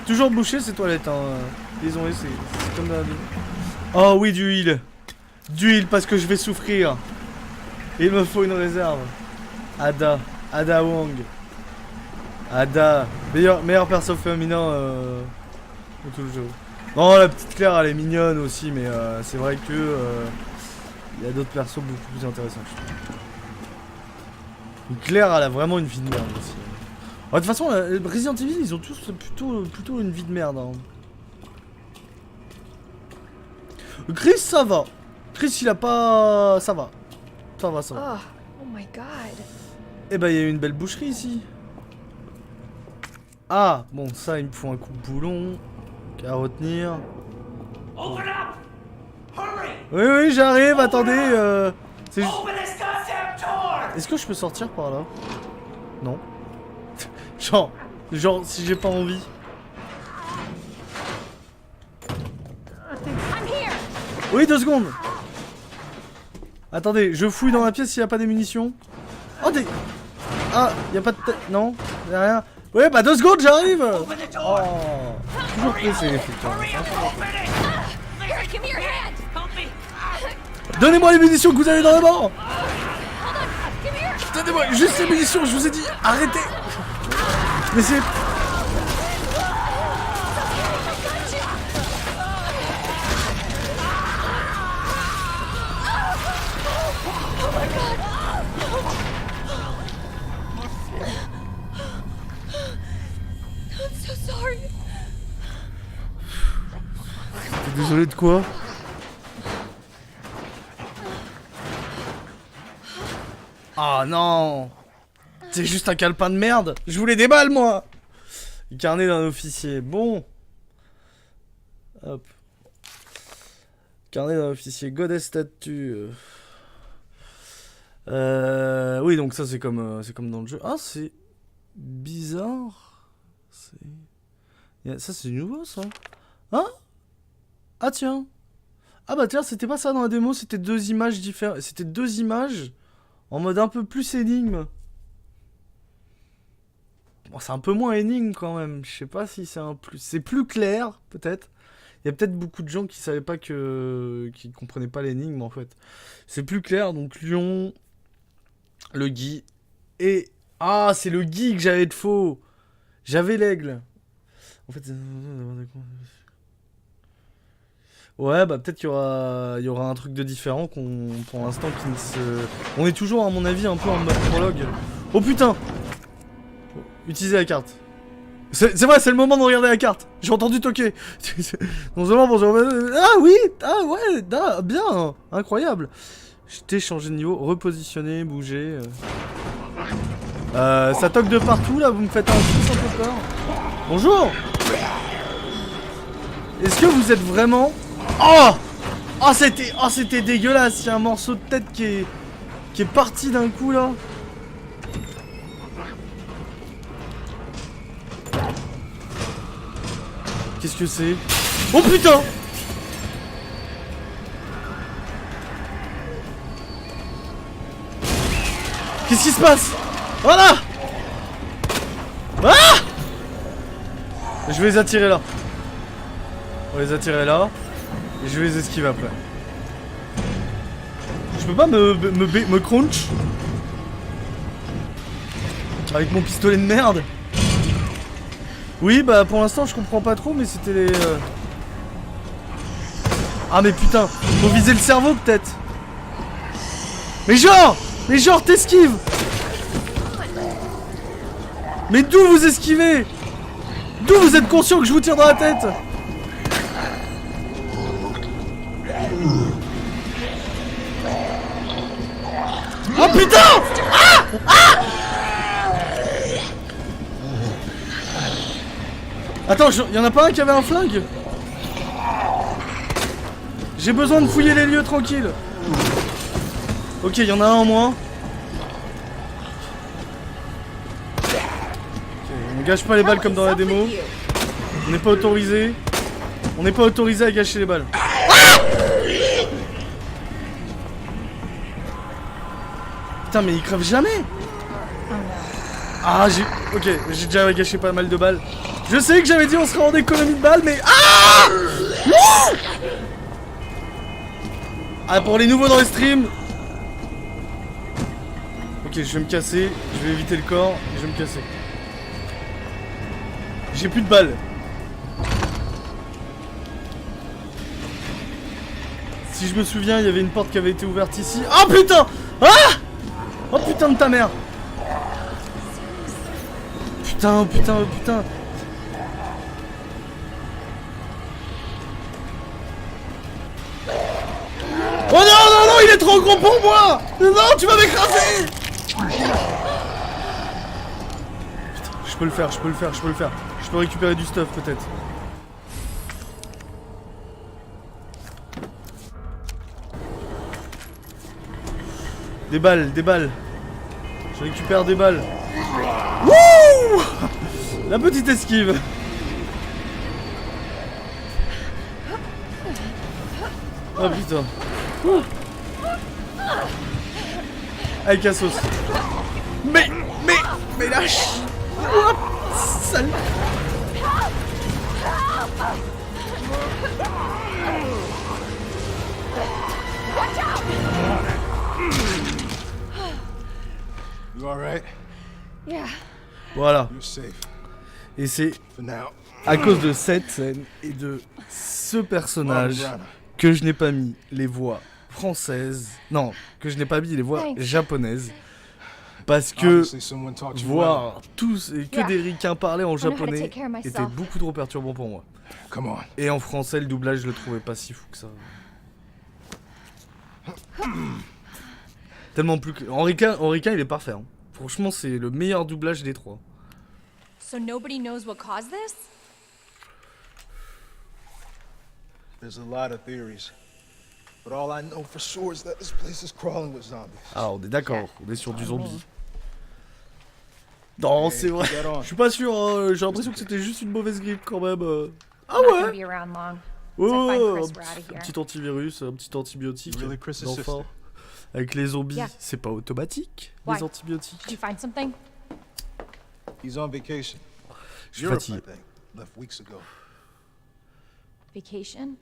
Toujours bouché ces toilettes, hein. Désolé, c'est comme dans la vie. Oh oui, du heal. Du heal parce que je vais souffrir. Il me faut une réserve. Ada. Ada Wong. Ada. Meilleur perso féminin de tout le jeu. Non, la petite Claire, elle est mignonne aussi, mais c'est vrai que... il y a d'autres persos beaucoup plus intéressants, je trouve. Claire, elle a vraiment une vie de merde aussi. De toute façon, Resident Evil, ils ont tous plutôt une vie de merde. Hein. Chris, ça va. Chris, il a pas... Ça va. Ça va, ça va. Oh my god. Eh ben, il y a une belle boucherie ici. Ah, bon, ça, il me faut un coup de boulon. À retenir. Open up! Hurry! Oui, oui, j'arrive, attendez. C'est juste... Open this goddamn door! Est-ce que je peux sortir par là? Non. Genre, si j'ai pas envie. I'm here. Oui, 2 secondes. Attendez, je fouille dans la pièce s'il y a pas des munitions. Oh, des... Ah, y a pas de... Non, y a rien. Ouais, bah 2 secondes, j'arrive. Oh, toujours pressé, les flics. Here, give me your hand. Help me. Donnez-moi les munitions que vous avez dans la main. Hold on. Give me your... Donnez-moi juste les munitions, je vous ai dit, arrêtez. Mais c'est... I'm so sorry. T'es désolé de quoi? Ah non! C'est juste un calepin de merde! Je voulais des balles, moi! Carnet d'un officier. Bon. Hop. Carnet d'un officier. Goddess statue. Oui, donc ça c'est comme dans le jeu. Ah, c'est bizarre. Ça c'est nouveau, ça. Hein? Ah tiens. Ah bah tiens, c'était pas ça dans la démo, c'était 2 images différentes. C'était 2 images en mode un peu plus énigme. Bon, c'est un peu moins énigme quand même. Je sais pas si c'est un plus... C'est plus clair, peut-être. Il y a peut-être beaucoup de gens qui savaient pas que... qui comprenaient pas l'énigme, en fait. C'est plus clair, donc Lyon... Le Guy... Et... Ah, c'est le Guy que j'avais de faux. J'avais l'aigle. En fait... Ouais, bah peut-être qu'il y aura un truc de différent qu'on... Pour l'instant, qui ne se... On est toujours, à mon avis, un peu en mode prologue. Oh putain! Utiliser la carte. C'est vrai, c'est le moment de regarder la carte. J'ai entendu toquer. Non seulement bonjour. Ah oui! Ah ouais! Ah, bien! Incroyable! Je t'ai changé de niveau. Repositionner, bouger. Ça toque de partout là, vous me faites un peu peur. Bonjour! Est-ce que vous êtes vraiment... Oh! Oh c'était dégueulasse! Il y a un morceau de tête qui est parti d'un coup là. Qu'est-ce que c'est? Oh putain! Qu'est-ce qui se passe? Voilà! Ah! Je vais les attirer là. On va les attirer là. Et je vais les esquiver après. Je peux pas me crunch avec mon pistolet de merde. Oui, bah pour l'instant je comprends pas trop, mais c'était les... Ah mais putain, faut viser le cerveau peut-être. Mais genre t'esquives. Mais d'où vous esquivez? D'où vous êtes conscient que je vous tire dans la tête? Oh putain! Ah! Ah! Attends, y'en a pas un qui avait un flingue? J'ai besoin de fouiller les lieux tranquilles. Ok, il y en a un en moins. Ok, on gâche pas les balles comme dans la démo. On n'est pas autorisé. On n'est pas autorisé à gâcher les balles. Putain, mais il crève jamais. Ah, ok, j'ai déjà gâché pas mal de balles. Je sais que j'avais dit on serait en économie de balles, mais... Ah, ah, pour les nouveaux dans les streams. Ok, je vais me casser. Je vais éviter le corps et je vais me casser. J'ai plus de balles. Si je me souviens, il y avait une porte qui avait été ouverte ici. Oh putain! Ah! Oh putain de ta mère! Putain, oh putain, oh putain! Oh non, non, non, il est trop gros pour moi! Non, tu vas m'écraser! Putain, je peux le faire, je peux le faire, je peux le faire. Je peux récupérer du stuff peut-être. Des balles, des balles. Je récupère des balles. Wouh! La petite esquive. Oh putain. Ouh. Avec la sauce. Mais lâche. Hop, sale. You alright? Yeah. Voilà. You're safe Et c'est for now. à cause de cette scène et de ce personnage que je n'ai pas mis les voix françaises. Non, que je n'ai pas mis les voix japonaises. Parce que Obviously someone taught you well. voir tous et que Yeah. des ricains parler en I know how to japonais take care of myself. était beaucoup trop perturbant pour moi. Come on. Et en français, le doublage, je le trouvais pas si fou que ça. Tellement plus que... Henriquin, il est parfait. Hein. Franchement, c'est le meilleur doublage des trois. So nobody knows what caused this? There's a lot of theories. But all I know for sure is that this place is crawling with zombies. Ah, on est d'accord, on est sur du zombie. Non, c'est vrai. get on. Je suis pas sûr, hein. J'ai l'impression que c'était juste une mauvaise grippe quand même. Ah I'm not gonna ouais. be around long. Ouais, So ouais, find un Chris, we're outta here. petit antivirus, un petit antibiotique. Really, Chris' d'enfant. sister? Avec les zombies, Yeah. c'est pas automatique, Why? les antibiotiques. Did you find something? He's on vacation. Je suis Europe, I fatigué. think. Left weeks ago. Vacation?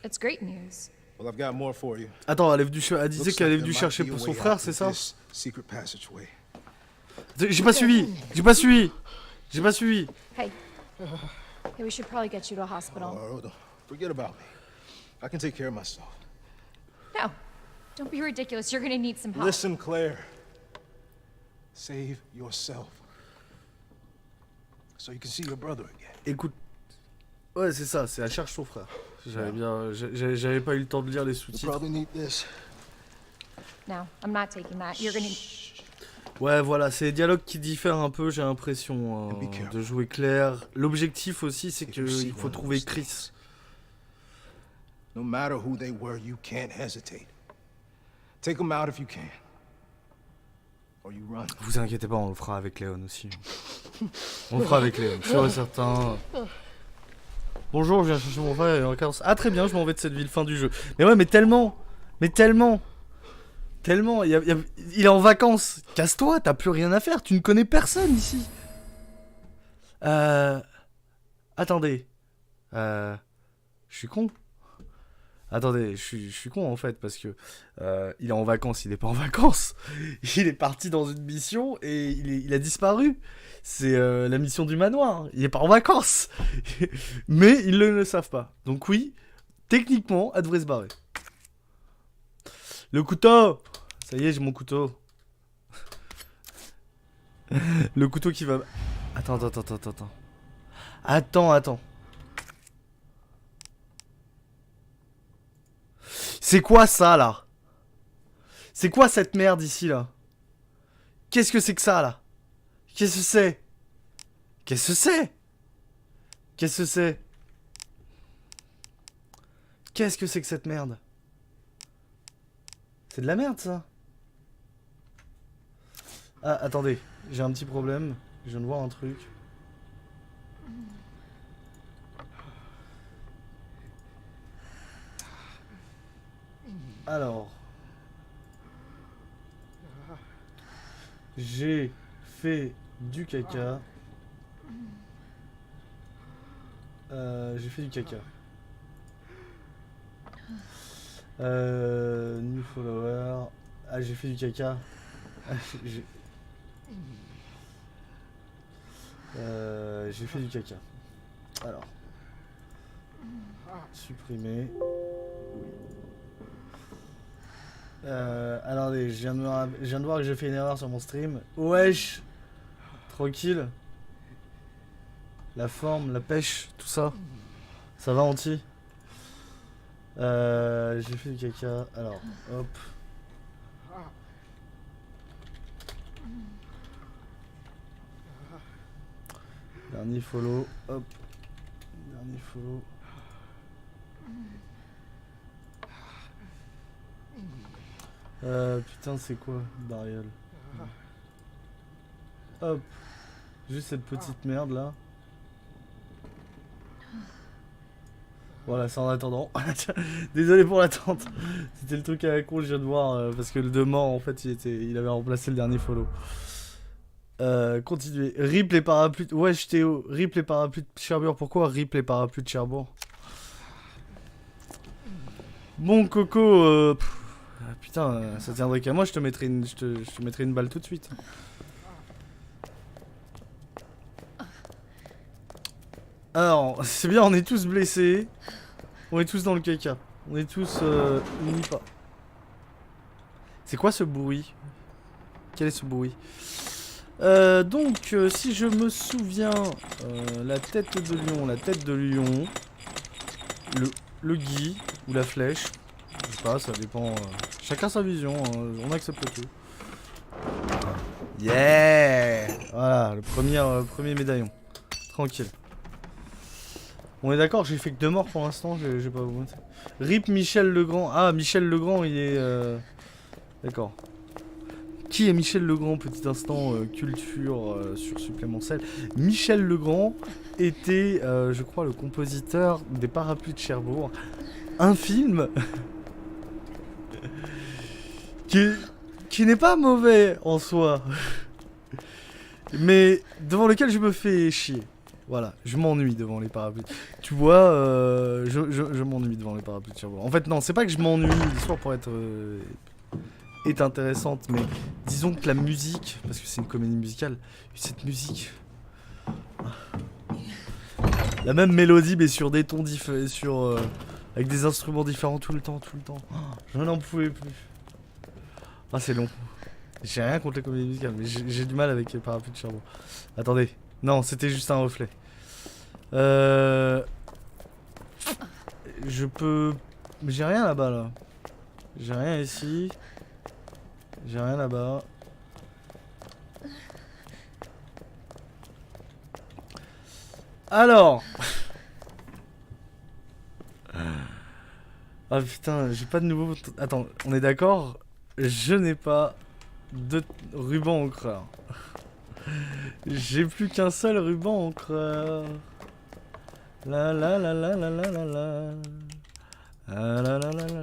It's great news. Well, I've got more for you. Attends, elle disait Looks qu'elle est like venue there chercher might be pour a son way frère, out c'est through ça? this secret passageway. J'ai pas suivi. J'ai pas suivi. J'ai pas suivi. Hey. Hey, we should probably get you to a hospital. Oh, forget about me. I can take care of myself. No. Don't be ridiculous. You're gonna need some help. Listen, Claire. Save yourself. So you can see your brother again. Écoute. Ouais, c'est ça, c'est elle cherche son frère. J'avais pas eu le temps de lire les You sous-titres. probably need this. No, I'm not taking that. You're gonna... Ouais, voilà, c'est les dialogues qui diffèrent un peu, j'ai l'impression, And be careful. de jouer clair. L'objectif aussi, c'est If you see qu'il faut one of trouver those Chris. No matter who they were, you can't hesitate. Take them out if you can. Or you run. Vous inquiétez pas, on le fera avec Léon aussi. On le fera avec Léon, sûr et certain. Bonjour, je viens chercher mon frère et en vacances. Ah très bien, je m'en vais de cette ville, fin du jeu. Mais ouais, mais tellement, il est en vacances. Casse-toi, t'as plus rien à faire, tu ne connais personne ici. Attendez. Je suis con. Attendez, je suis con en fait parce que il est en vacances, il est pas en vacances. Il est parti dans une mission et il a disparu. C'est la mission du manoir. Il est pas en vacances. Mais ils ne le savent pas. Donc oui, techniquement, elle devrait se barrer. Le couteau. Ça y est, j'ai mon couteau. Le couteau qui va... Attends. C'est quoi ça là? C'est quoi cette merde ici là? Qu'est-ce que c'est que ça là? Qu'est-ce que c'est? Qu'est-ce que c'est? Qu'est-ce que c'est? Qu'est-ce que c'est que cette merde? C'est de la merde, ça. Ah, attendez. J'ai un petit problème. Je viens de voir un truc. Alors. J'ai fait du caca. J'ai fait du caca. New follower. Ah, j'ai fait du caca. J'ai fait du caca. Alors. Supprimer. Attendez, je viens de voir que j'ai fait une erreur sur mon stream. Wesh. Tranquille. La forme, la pêche, tout ça. Ça va, anti? J'ai fait du caca. Alors, hop. Dernier follow. Hop. Dernier follow. Putain, c'est quoi, Dariel? Hop. Juste cette petite merde là. Voilà, c'est en attendant. Désolé pour l'attente. C'était le truc à la con, je viens de voir. Parce que le de mort, en fait, il avait remplacé le dernier follow. Continuez. Rip les parapluies. Ouais, Théo. Rip les parapluies de Cherbourg. Pourquoi rip les parapluies de Cherbourg? Bon, Coco. Putain, ça tiendrait qu'à moi, je te mettrais une balle tout de suite. Alors, c'est bien, on est tous blessés. On est tous dans le caca. On est tous unis pas. C'est quoi ce bruit? Quel est ce bruit? Donc, si je me souviens, la tête de lion, le gui ou la flèche, je sais pas, ça dépend. Chacun sa vision, hein, on accepte tout. Yeah! Voilà, le premier médaillon. Tranquille. On est d'accord, j'ai fait que 2 morts pour l'instant, j'ai pas vous. Rip Michel Legrand. Ah, Michel Legrand, il est. D'accord. Qui est Michel Legrand? Petit instant culture sur Supplément Sel. Michel Legrand était, je crois, le compositeur des Parapluies de Cherbourg. Un film qui n'est pas mauvais en soi, mais devant lequel je me fais chier. Voilà, je m'ennuie devant les parapluies. Tu vois, je m'ennuie devant les parapluies de Cherbourg. En fait, non, c'est pas que je m'ennuie. L'histoire pour être est intéressante, mais disons que la musique, parce que c'est une comédie musicale, cette musique, la même mélodie mais sur des tons différents, avec des instruments différents tout le temps. Je n'en pouvais plus. Ah, c'est long. J'ai rien contre les comédies musicales, mais j'ai du mal avec les parapluies de Cherbourg. Attendez, non, c'était juste un reflet. Je peux... J'ai rien là-bas, là. J'ai rien ici. J'ai rien là-bas. Alors. Ah putain, j'ai pas de nouveau... Attends, on est d'accord? Je n'ai pas de ruban encreur. J'ai plus qu'un seul ruban encreur. La la la la la la la la. La la la la la.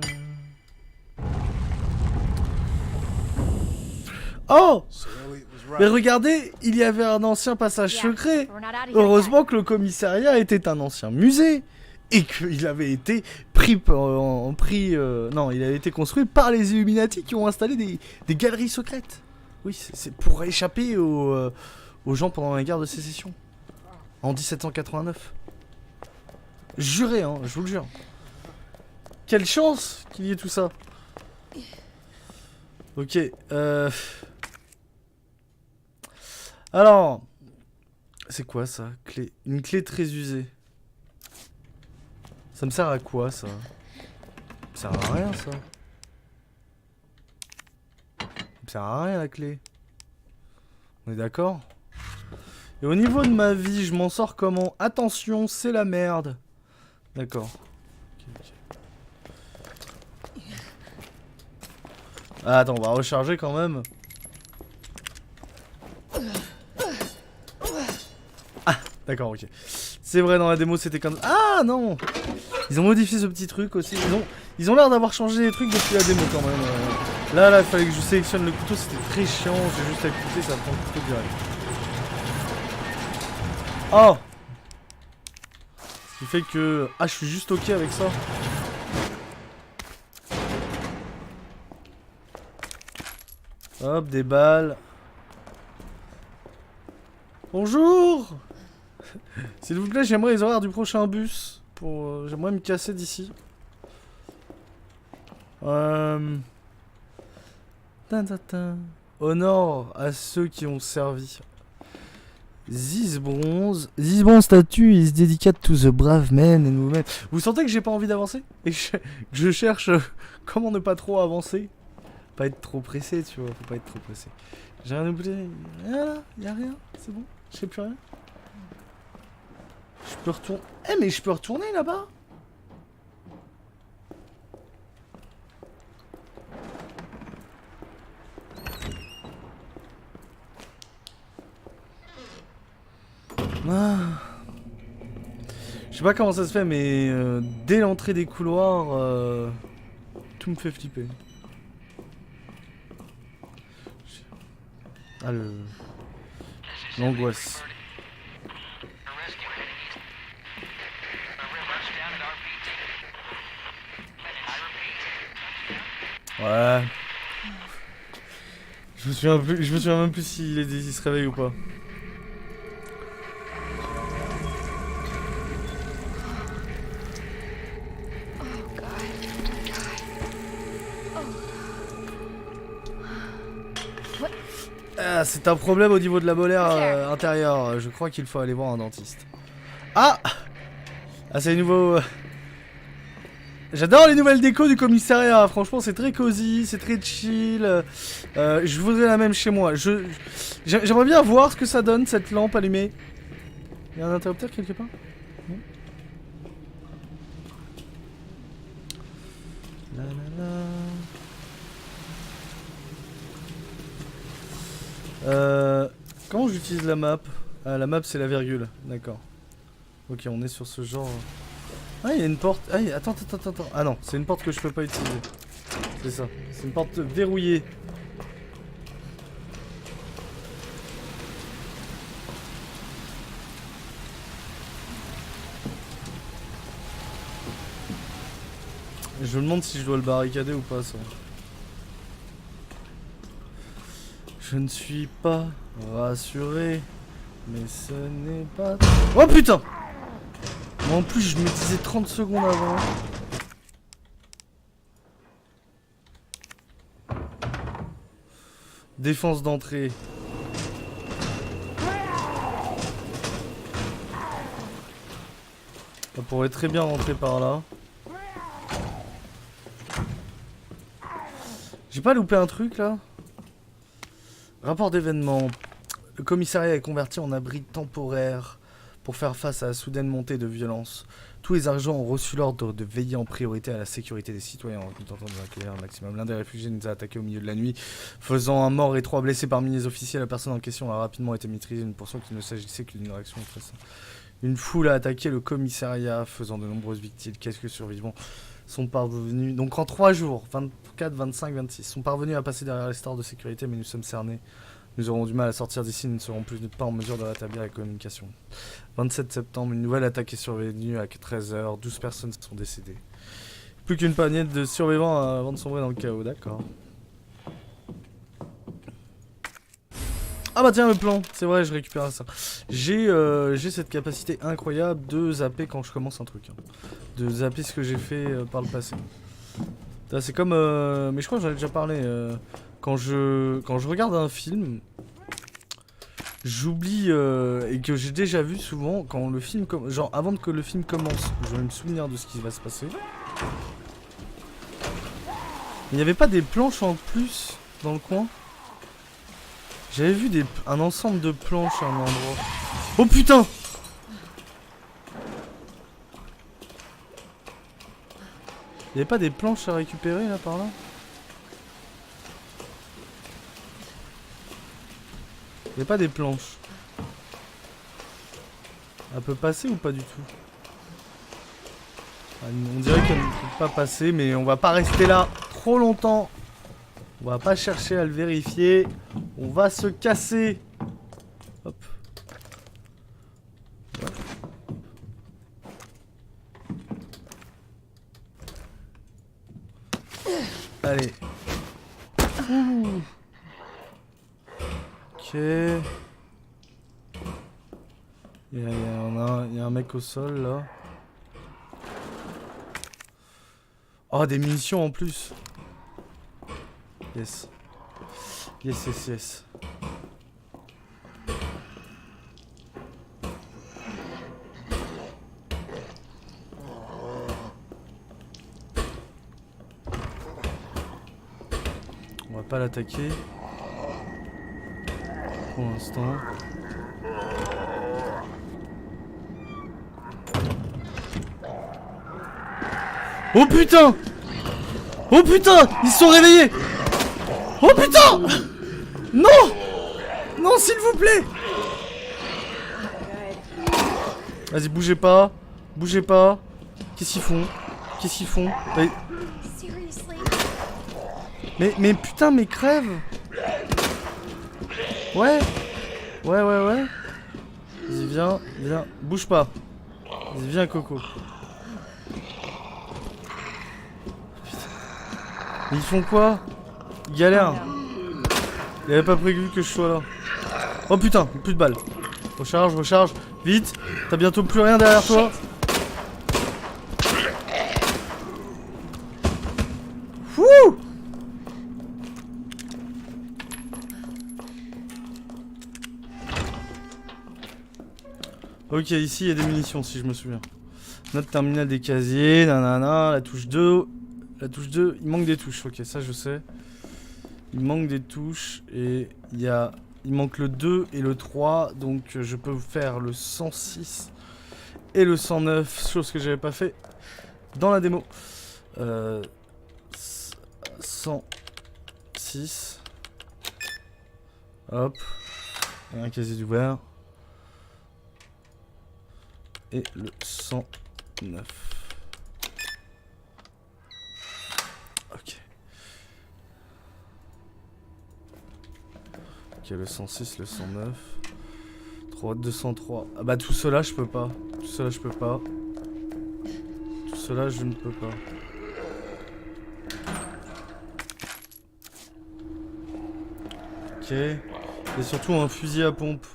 Oh! Mais regardez, il y avait un ancien passage secret. Heureusement que le commissariat était un ancien musée. Et qu'il avait été non, il avait été construit par les Illuminati qui ont installé des galeries secrètes. Oui, c'est pour échapper aux gens pendant la guerre de sécession. En 1789. Juré, hein, je vous le jure. Quelle chance qu'il y ait tout ça. Ok, alors... C'est quoi ça? Clé. Une clé très usée. Ça me sert à quoi ça? Ça sert à rien ça. Ça me sert à rien la clé. On est d'accord? Et au niveau de ma vie, je m'en sors comment? Attention, c'est la merde. D'accord. Okay. Ah, attends, on va recharger quand même. Ah, d'accord, ok. C'est vrai, dans la démo, c'était comme... Ah, non! Ils ont modifié ce petit truc aussi. Ils ont l'air d'avoir changé les trucs depuis la démo quand même. Là, il fallait que je sélectionne le couteau, c'était très chiant. J'ai juste à cliquer, ça prend le couteau direct. Oh! Ce qui fait que... Ah, je suis juste ok avec ça. Hop, des balles. Bonjour! S'il vous plaît, j'aimerais les horaires du prochain bus. J'aimerais me casser d'ici. Honneur à ceux qui ont servi. This bronze statue is dedicated to the brave men and women. Vous sentez que j'ai pas envie d'avancer? Et que je cherche comment ne pas trop avancer. Pas être trop pressé, tu vois, faut pas être trop pressé. J'ai rien oublié. Voilà, y'a rien, c'est bon, je sais plus rien. Je peux retourner. Eh, mais je peux retourner là-bas? Ah. Je sais pas comment ça se fait, mais dès l'entrée des couloirs, tout me fait flipper. Ah, l'angoisse. Ouais. Je me souviens même plus s'il se réveille ou pas. Ah, c'est un problème au niveau de la molaire intérieure. Je crois qu'il faut aller voir un dentiste. Ah! Ah, c'est les nouveaux... J'adore les nouvelles décos du commissariat. Franchement, c'est très cosy, c'est très chill. Je voudrais la même chez moi. J'aimerais bien voir ce que ça donne, cette lampe allumée. Il y a un interrupteur quelque part? Non. La la la. Comment j'utilise la map? Ah, la map c'est la virgule, d'accord. Ok, on est sur ce genre... Ah, il y a une porte... Ah, attends. Ah non, c'est une porte que je peux pas utiliser. C'est ça, c'est une porte verrouillée. Je me demande si je dois le barricader ou pas, ça. Je ne suis pas rassuré, mais ce n'est pas... Oh putain! Moi en plus je me disais 30 secondes avant. Défense d'entrée. On pourrait très bien rentrer par là. J'ai pas loupé un truc là? Rapport d'événement. Le commissariat est converti en abri temporaire pour faire face à la soudaine montée de violence. Tous les agents ont reçu l'ordre de veiller en priorité à la sécurité des citoyens en tentant de accueillir un maximum. L'un des réfugiés nous a attaqué au milieu de la nuit, faisant un mort et 3 blessés parmi les officiers. La personne en question a rapidement été maîtrisée. Nous pensons qu'il ne s'agissait que d'une réaction très simple. Une foule a attaqué le commissariat, faisant de nombreuses victimes. Quelques survivants sont parvenus, donc en 3 jours, 24, 25, 26, sont parvenus à passer derrière les stores de sécurité, mais nous sommes cernés. Nous aurons du mal à sortir d'ici, nous ne serons plus pas en mesure de rétablir la communication. 27 septembre, une nouvelle attaque est survenue à 13h, 12 personnes sont décédées. Plus qu'une poignée de survivants avant de sombrer dans le chaos, d'accord. Ah bah tiens, le plan, c'est vrai, je récupère ça. J'ai cette capacité incroyable de zapper quand je commence un truc. De zapper ce que j'ai fait par le passé. C'est comme... mais je crois que j'en ai déjà parlé. Quand je regarde un film, j'oublie et que j'ai déjà vu souvent quand le film genre avant que le film commence, je vais me souvenir de ce qui va se passer. Il n'y avait pas des planches en plus dans le coin? J'avais vu un ensemble de planches à un endroit. Oh putain! Il n'y avait pas des planches à récupérer là par là? Il y a pas des planches. Elle peut passer ou pas du tout? On dirait qu'elle ne peut pas passer, mais on va pas rester là trop longtemps. On va pas chercher à le vérifier. On va se casser. Hop. Ouais. Allez. Ouh. Ok. Il y a un mec au sol là. Oh, des munitions en plus. Yes. Yes, yes, yes. On va pas l'attaquer. Pour l'instant. Oh putain! Oh putain! Ils se sont réveillés! Oh putain! Non! Non, s'il vous plaît! Vas-y, bougez pas. Bougez pas. Qu'est-ce qu'ils font? Qu'est-ce qu'ils font? Mais putain, mais crève! Ouais! Ouais, ouais, ouais. Vas-y, viens, viens. Bouge pas. Vas-y, viens, Coco. Mais ils font quoi? Ils galèrent. Il avait pas prévu que je sois là. Oh putain, plus de balles. Recharge, recharge. Vite. T'as bientôt plus rien derrière toi. Wouh! Ok, ici il y a des munitions si je me souviens. Note terminale des casiers, nanana, la touche 2. La touche 2, il manque des touches, ok, ça je sais. Il manque des touches et il manque le 2 et le 3, donc je peux faire le 106 et le 109, chose que j'avais pas fait dans la démo. 106. Hop. Et un casier ouvert. Et le 109. Ok, le 106, le 109. 203. Ah bah tout cela je peux pas. Tout cela je peux pas. Tout cela je ne peux pas. Ok. Et surtout un fusil à pompe.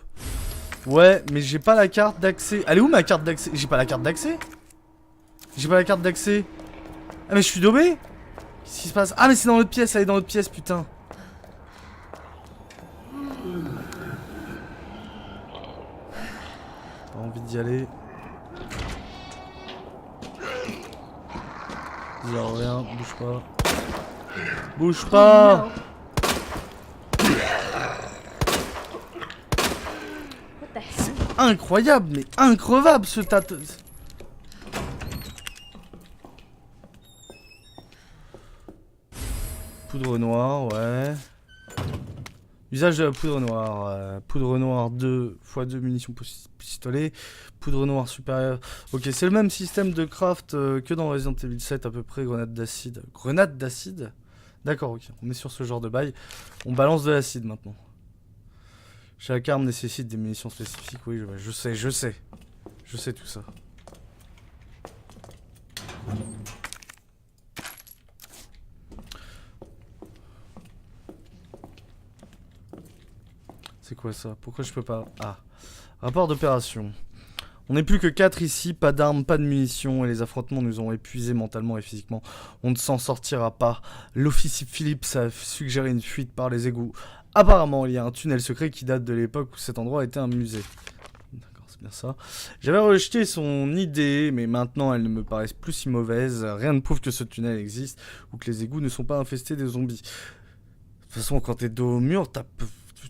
Ouais, mais j'ai pas la carte d'accès. Elle est où ma carte d'accès? J'ai pas la carte d'accès? J'ai pas la carte d'accès. Ah mais je suis daubé? Qu'est-ce qui se passe? Ah mais c'est dans l'autre pièce, elle est dans l'autre pièce, putain. Pas envie d'y aller. Zéro rien, bouge pas. Bouge pas! C'est incroyable, mais increvable ce tas de... Poudre noire, ouais. Usage de la poudre noire. Poudre noire 2 x 2 munitions pistolet. Poudre noire supérieure. Ok, c'est le même système de craft que dans Resident Evil 7 à peu près. Grenade d'acide. Grenade d'acide? D'accord, ok. On est sur ce genre de bail. On balance de l'acide maintenant. Chaque arme nécessite des munitions spécifiques. Oui, je sais. Je sais tout ça. C'est quoi ça? Pourquoi je peux pas? Ah. Rapport d'opération. On n'est plus que 4 ici, pas d'armes, pas de munitions, et les affrontements nous ont épuisés mentalement et physiquement. On ne s'en sortira pas. L'officier Phillips a suggéré une fuite par les égouts. Apparemment, il y a un tunnel secret qui date de l'époque où cet endroit était un musée. D'accord, c'est bien ça. J'avais rejeté son idée, mais maintenant elle ne me paraît plus si mauvaise. Rien ne prouve que ce tunnel existe, ou que les égouts ne sont pas infestés de zombies. De toute façon, quand t'es dos au mur,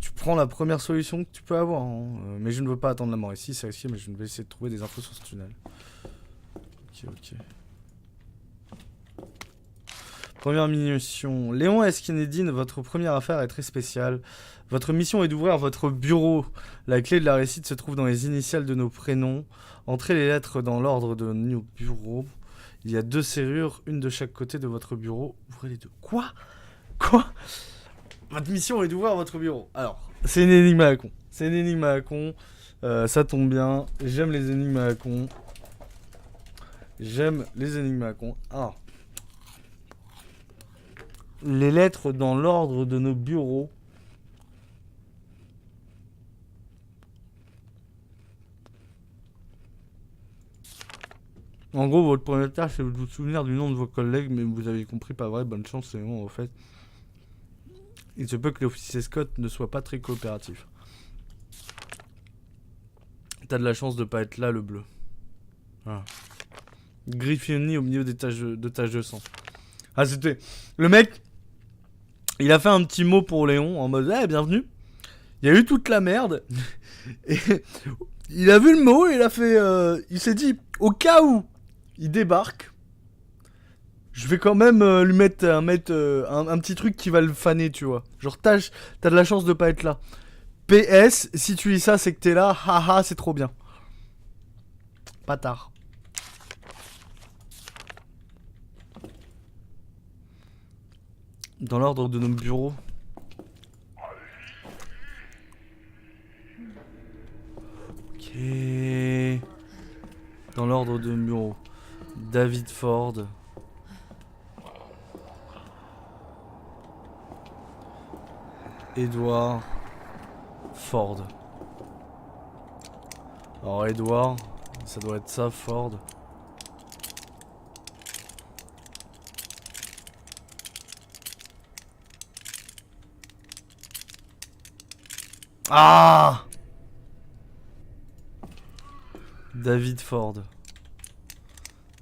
tu prends la première solution que tu peux avoir. Hein. Mais je ne veux pas attendre la mort ici, c'est risqué, mais je vais essayer de trouver des infos sur ce tunnel. Ok. Première mission. Léon S. Kennedy, votre première affaire est très spéciale. Votre mission est d'ouvrir votre bureau. La clé de la réussite se trouve dans les initiales de nos prénoms. Entrez les lettres dans l'ordre de nos bureaux. Il y a 2 serrures, une de chaque côté de votre bureau. Ouvrez les 2. Quoi? Votre mission est d'ouvrir votre bureau. Alors, c'est une énigme à la con. C'est une énigme à la con. Ça tombe bien. J'aime les énigmes à la con. J'aime les énigmes à la con. Alors. Les lettres dans l'ordre de nos bureaux. En gros, votre première tâche, c'est de vous souvenir du nom de vos collègues, mais vous avez compris, pas vrai, bonne chance, c'est bon, en fait. Il se peut que l'officier Scott ne soit pas très coopératif. T'as de la chance de pas être là, le bleu. Voilà. Griffioni au milieu des taches de sang. Ah, c'était... Le mec, il a fait un petit mot pour Léon, en mode, eh, bienvenue. Il y a eu toute la merde. Et il a vu le mot, et il a fait... il s'est dit, au cas où il débarque, je vais quand même lui mettre un petit truc qui va le faner, tu vois. Genre, t'as de la chance de pas être là. PS, si tu lis ça, c'est que t'es là, haha, c'est trop bien. Pas tard. Dans l'ordre de nos bureaux. Ok. Dans l'ordre de nos bureaux. David Ford. Edward Ford. Alors Edward, ça doit être ça, Ford. Ah! David Ford.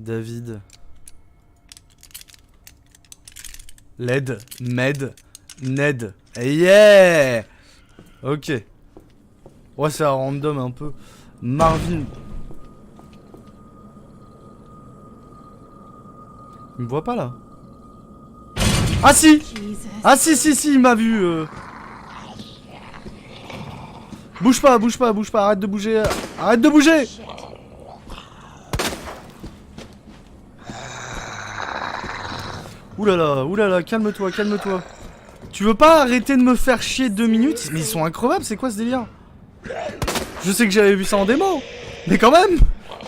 David. Led. Med. Ned. Yeah! Ok. Ouais, c'est un random un peu. Marvin. Il me voit pas là. Ah si! Ah si, il m'a vu. Bouge pas, arrête de bouger. Arrête de bouger! Oulala, calme-toi. Tu veux pas arrêter de me faire chier 2 minutes? Mais ils sont increvables, c'est quoi ce délire? Je sais que j'avais vu ça en démo, mais quand même,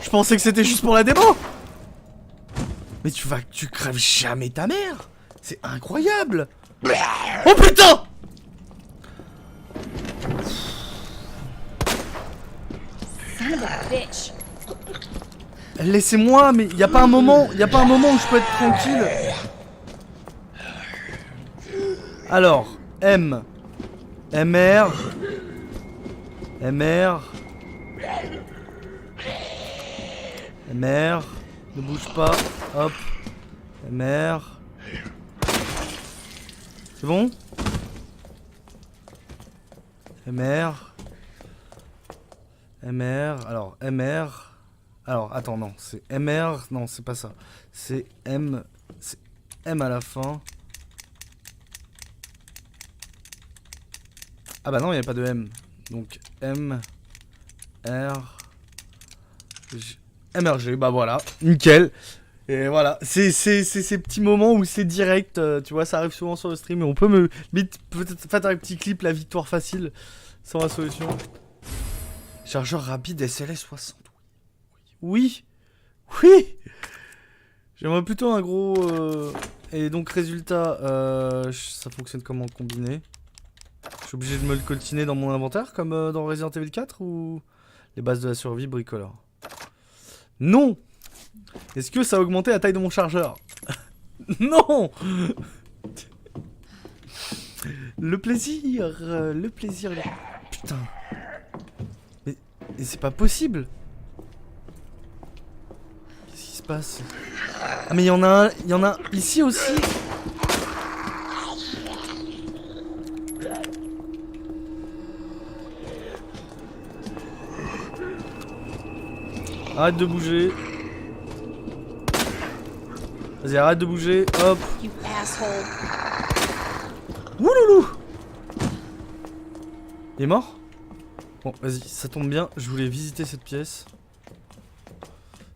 je pensais que c'était juste pour la démo. Mais tu crèves jamais ta mère. C'est incroyable. Oh putain! Laissez-moi, mais y a pas un moment où je peux être tranquille. Alors, M. MR. Ne bouge pas. Hop. MR. C'est bon? MR. Alors, MR. Alors, attends, non. C'est MR. Non, c'est pas ça. C'est M. C'est M à la fin. Ah bah non, il n'y avait pas de M. Donc M, R, G, MRG, bah voilà, nickel. Et voilà, c'est ces petits moments où c'est direct, tu vois, ça arrive souvent sur le stream. Et on peut peut-être faire un petit clip, la victoire facile, sans la solution. Chargeur rapide SLS 60. Oui. J'aimerais plutôt un gros... Et donc résultat, ça fonctionne comment combiné? Je suis obligé de me le coltiner dans mon inventaire comme dans Resident Evil 4 ou les bases de la survie bricoleur? Non! Est-ce que ça a augmenté la taille de mon chargeur? Non! Le plaisir. Putain. Mais c'est pas possible. Qu'est-ce qui se passe? Ah mais il y en a ici aussi. Arrête de bouger. Vas-y, arrête de bouger. Hop. asshole. Ouloulou. Il est mort? Bon, vas-y, ça tombe bien, je voulais visiter cette pièce.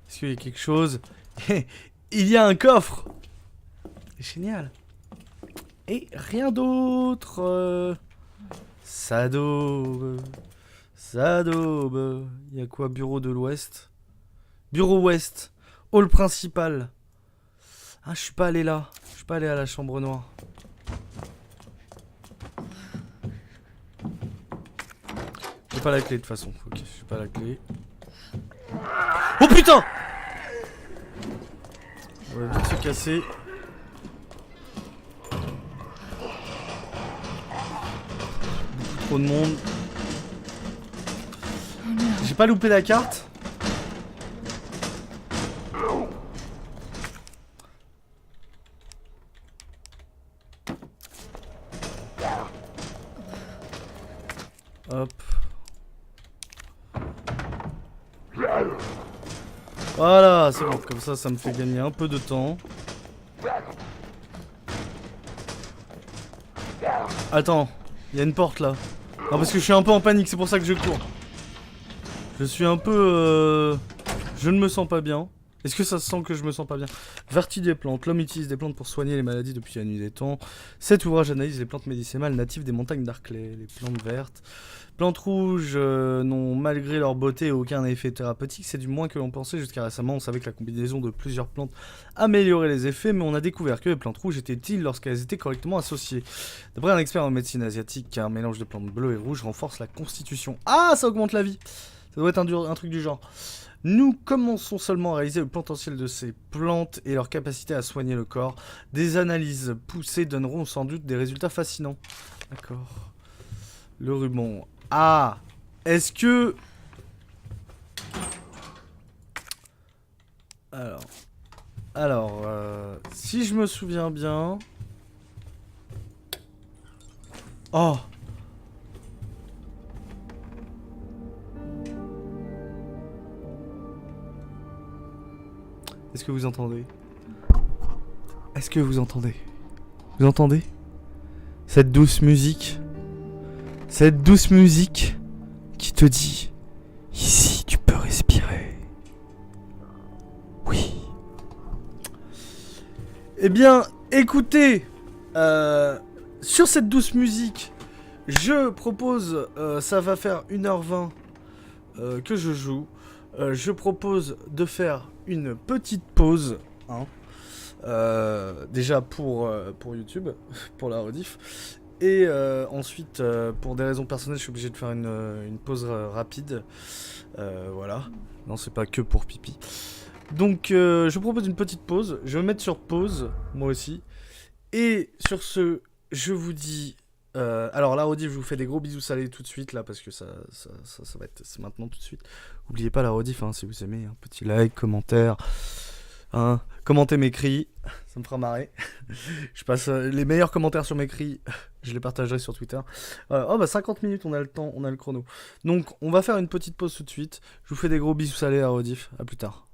Est-ce qu'il y a quelque chose? Il y a un coffre! Génial! Et rien d'autre! Ça daube. Ça daube. Il y a quoi? Bureau de l'Ouest? Bureau Ouest. Hall principal. Ah, je suis pas allé là. Je suis pas allé à la chambre noire. J'ai pas la clé de toute façon. Ok, j'ai pas la clé. Oh putain! On va vite se casser. Beaucoup trop de monde. J'ai pas loupé la carte. Hop. Voilà, c'est bon, comme ça me fait gagner un peu de temps. Attends, il y a une porte là. Non, parce que je suis un peu en panique, c'est pour ça que je cours. Je suis un peu... Je ne me sens pas bien. Est-ce que ça se sent que je me sens pas bien? Vertu des plantes. L'homme utilise des plantes pour soigner les maladies depuis la nuit des temps. Cet ouvrage analyse les plantes médicinales natives des montagnes d'Arclay. Les plantes vertes. Plantes rouges n'ont malgré leur beauté aucun effet thérapeutique. C'est du moins que l'on pensait. Jusqu'à récemment, on savait que la combinaison de plusieurs plantes améliorait les effets, mais on a découvert que les plantes rouges étaient utiles lorsqu'elles étaient correctement associées. D'après un expert en médecine asiatique, un mélange de plantes bleues et rouges renforce la constitution. Ah, ça augmente la vie! Ça doit être un truc du genre. Nous commençons seulement à réaliser le potentiel de ces plantes et leur capacité à soigner le corps. Des analyses poussées donneront sans doute des résultats fascinants. D'accord. Le ruban. Ah! Est-ce que... Alors, si je me souviens bien... Oh! Est-ce que vous entendez? Est-ce que vous entendez? Vous entendez? Cette douce musique? Cette douce musique qui te dit: ici tu peux respirer. Oui. Eh bien, écoutez, sur cette douce musique, je propose, ça va faire 1h20 que je joue. Je propose de faire une petite pause, hein, déjà pour YouTube, pour la rediff, et ensuite pour des raisons personnelles je suis obligé de faire une pause rapide, voilà, non c'est pas que pour pipi, donc je propose une petite pause, je vais me mettre sur pause moi aussi, et sur ce je vous dis... alors la rediff, je vous fais des gros bisous salés tout de suite là parce que ça va être, c'est maintenant tout de suite. Oubliez pas la rediff, hein, si vous aimez, un petit like, commentaire, hein, commentez mes cris, ça me fera marrer. Je passe les meilleurs commentaires sur mes cris, je les partagerai sur Twitter. Oh bah 50 minutes, on a le temps, on a le chrono. Donc on va faire une petite pause tout de suite. Je vous fais des gros bisous salés à la rediff, à plus tard.